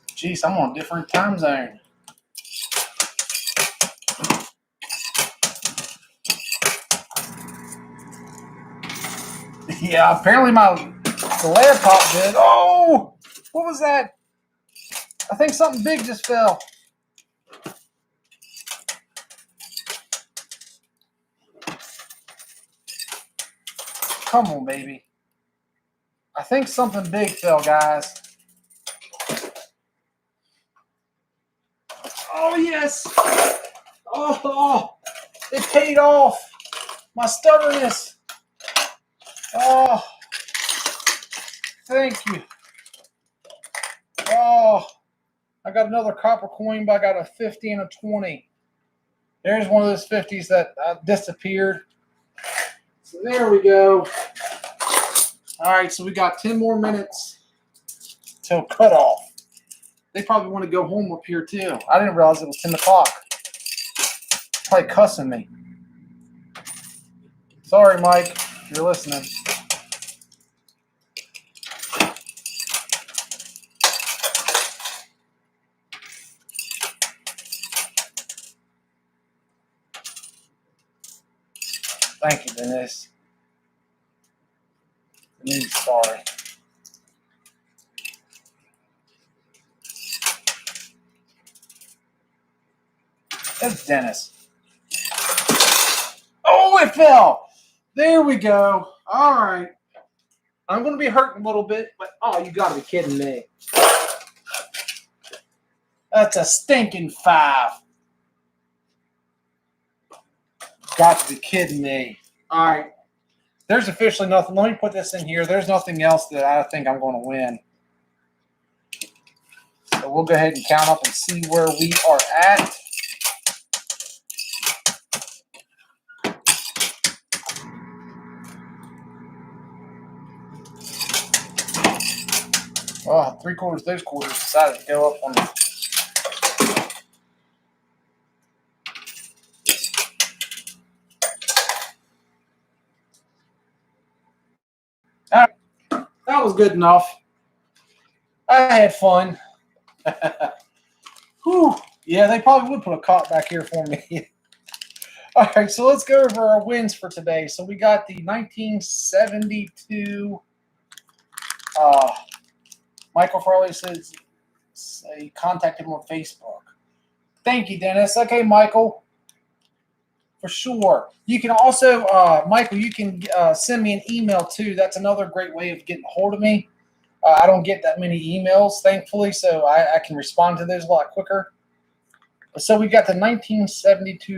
Jeez, I'm on a different time zone. Yeah, apparently the laptop did. Oh, what was that? I think something big just fell. Come on, baby. I think something big fell, guys. Oh, yes. Oh, it paid off. My stubbornness. Oh, thank you. Oh, I got another copper coin, but I got a 50 and a 20. There's one of those 50s that disappeared. So there we go. All right, so we got 10 more minutes till cutoff. They probably want to go home up here too. I didn't realize it was 10 o'clock. Probably cussing me. Sorry, Mike, if you're listening. Thank you, Dennis. Sorry. That's Dennis. Oh, it fell. There we go. All right. I'm going to be hurting a little bit, but oh, you got to be kidding me. That's a stinking 5. Got to be kidding me. All right. There's officially nothing. Let me put this in here. There's nothing else that I think I'm going to win. So we'll go ahead and count up and see where we are at. Well, 3/4 of those quarters decided to go up on the. That was good enough. I had fun. Whew. Yeah, they probably would put a cot back here for me. All right, so let's go over our wins for today. So we got the 1972. Michael Farley says he contacted him on Facebook. Thank you, Dennis. Okay, Michael. For sure. You can also, Michael, you can send me an email too. That's another great way of getting a hold of me. I don't get that many emails, thankfully, so I can respond to those a lot quicker. So we got the 1972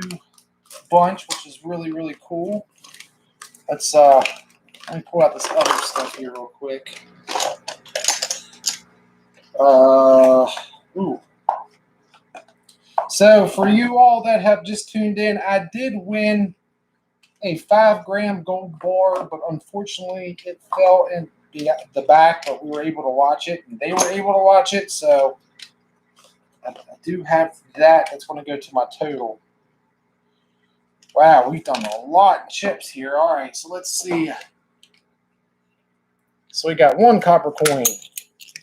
bunch, which is really, really cool. Let's let me pull out this other stuff here real quick. Ooh. So for you all that have just tuned in, I did win a 5-gram gold bar, but unfortunately it fell in the back, but we were able to watch it, and they were able to watch it, so I do have that. That's going to go to my total. Wow, we've done a lot of chips here. All right, so let's see. So we got 1 copper coin,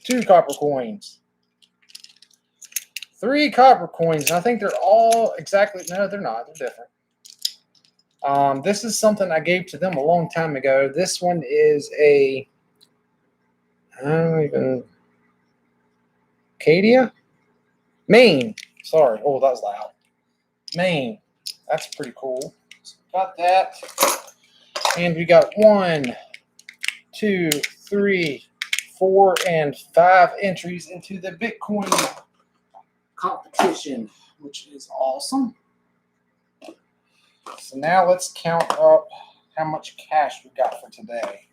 2 copper coins, 3 copper coins. I think they're all exactly, no, they're not. They're different. This is something I gave to them a long time ago. This one is a, I don't even, Acadia? Maine. Sorry. Oh, that was loud. Maine. That's pretty cool. So got that. And we got 1, 2, 3, 4, and 5 entries into the Bitcoin competition, which is awesome. So now let's count up how much cash we got for today.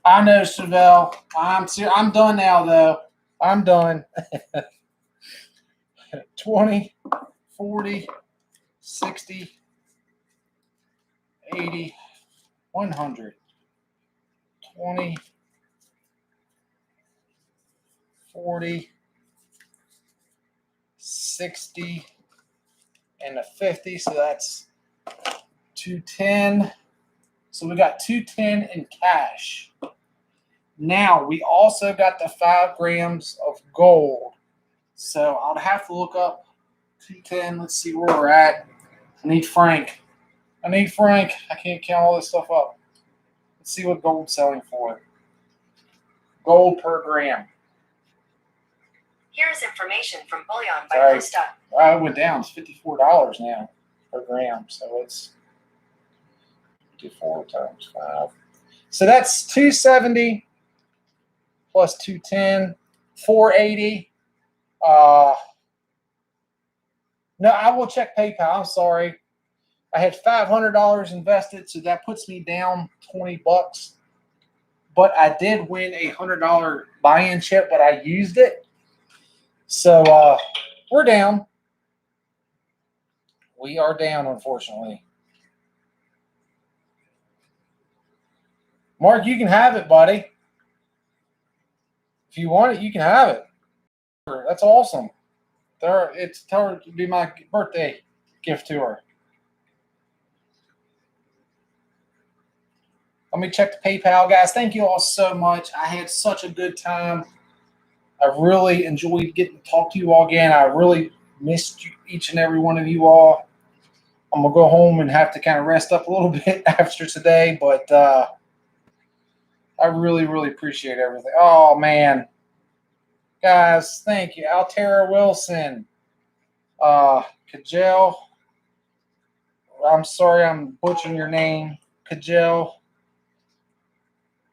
I know, Chevelle. I'm done now, though. I'm done. 20, 40, 60, 80, 100, 20, 40, 60, and a 50. So that's 210. So we got 210 in cash. Now we also got the 5 grams of gold. So I'll have to look up 210. Let's see where we're at. I need Frank. I can't count all this stuff up. Let's see what gold's selling for. Gold per gram. Here's information from Bullion by Costa. It went down. It's $54 now per gram. So it's 54 times 5. So that's 270 plus 210, 480. No, I will check PayPal. I'm sorry. I had $500 invested, so that puts me down $20. But I did win a $100 buy-in chip, but I used it. So we're down. We are down, unfortunately. Mark, you can have it, buddy. If you want it, you can have it. That's awesome. Tell her to be my birthday gift to her. Let me check the PayPal, guys. Thank you all so much. I had such a good time. I really enjoyed getting to talk to you all again. I really Missed each and every one of you all. I'm going to go home and have to kind of rest up a little bit after today, but I really, really appreciate everything. Oh, man. Guys, thank you. Altera Wilson. Kajel. I'm sorry I'm butchering your name. Kajel.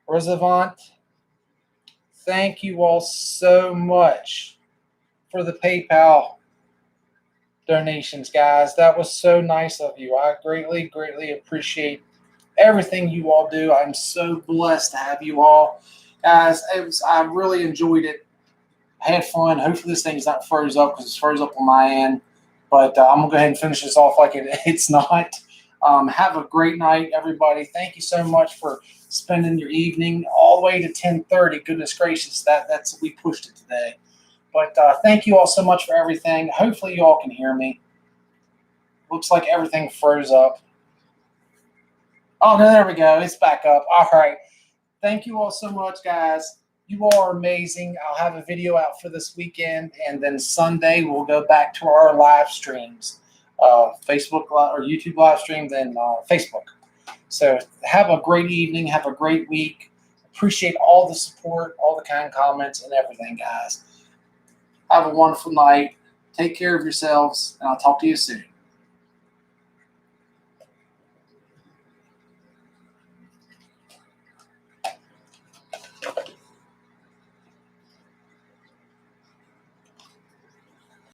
Roosevelt. Thank you all so much for the PayPal donations, guys. That was so nice of you. I greatly, greatly appreciate everything you all do. I'm so blessed to have you all. Guys, I really enjoyed it. I had fun. Hopefully this thing's not froze up because it's froze up on my end. But I'm going to go ahead and finish this off like it's not. Have a great night, everybody. Thank you so much for spending your evening all the way to 10:30. Goodness gracious, we pushed it today. But thank you all so much for everything. Hopefully you all can hear me. Looks like everything froze up. Oh, no, there we go. It's back up. All right. Thank you all so much, guys. You all are amazing. I'll have a video out for this weekend, and then Sunday we'll go back to our live streams, Facebook or YouTube live stream, then Facebook. So have a great evening. Have a great week. Appreciate all the support, all the kind comments, and everything, guys. Have a wonderful night. Take care of yourselves, and I'll talk to you soon.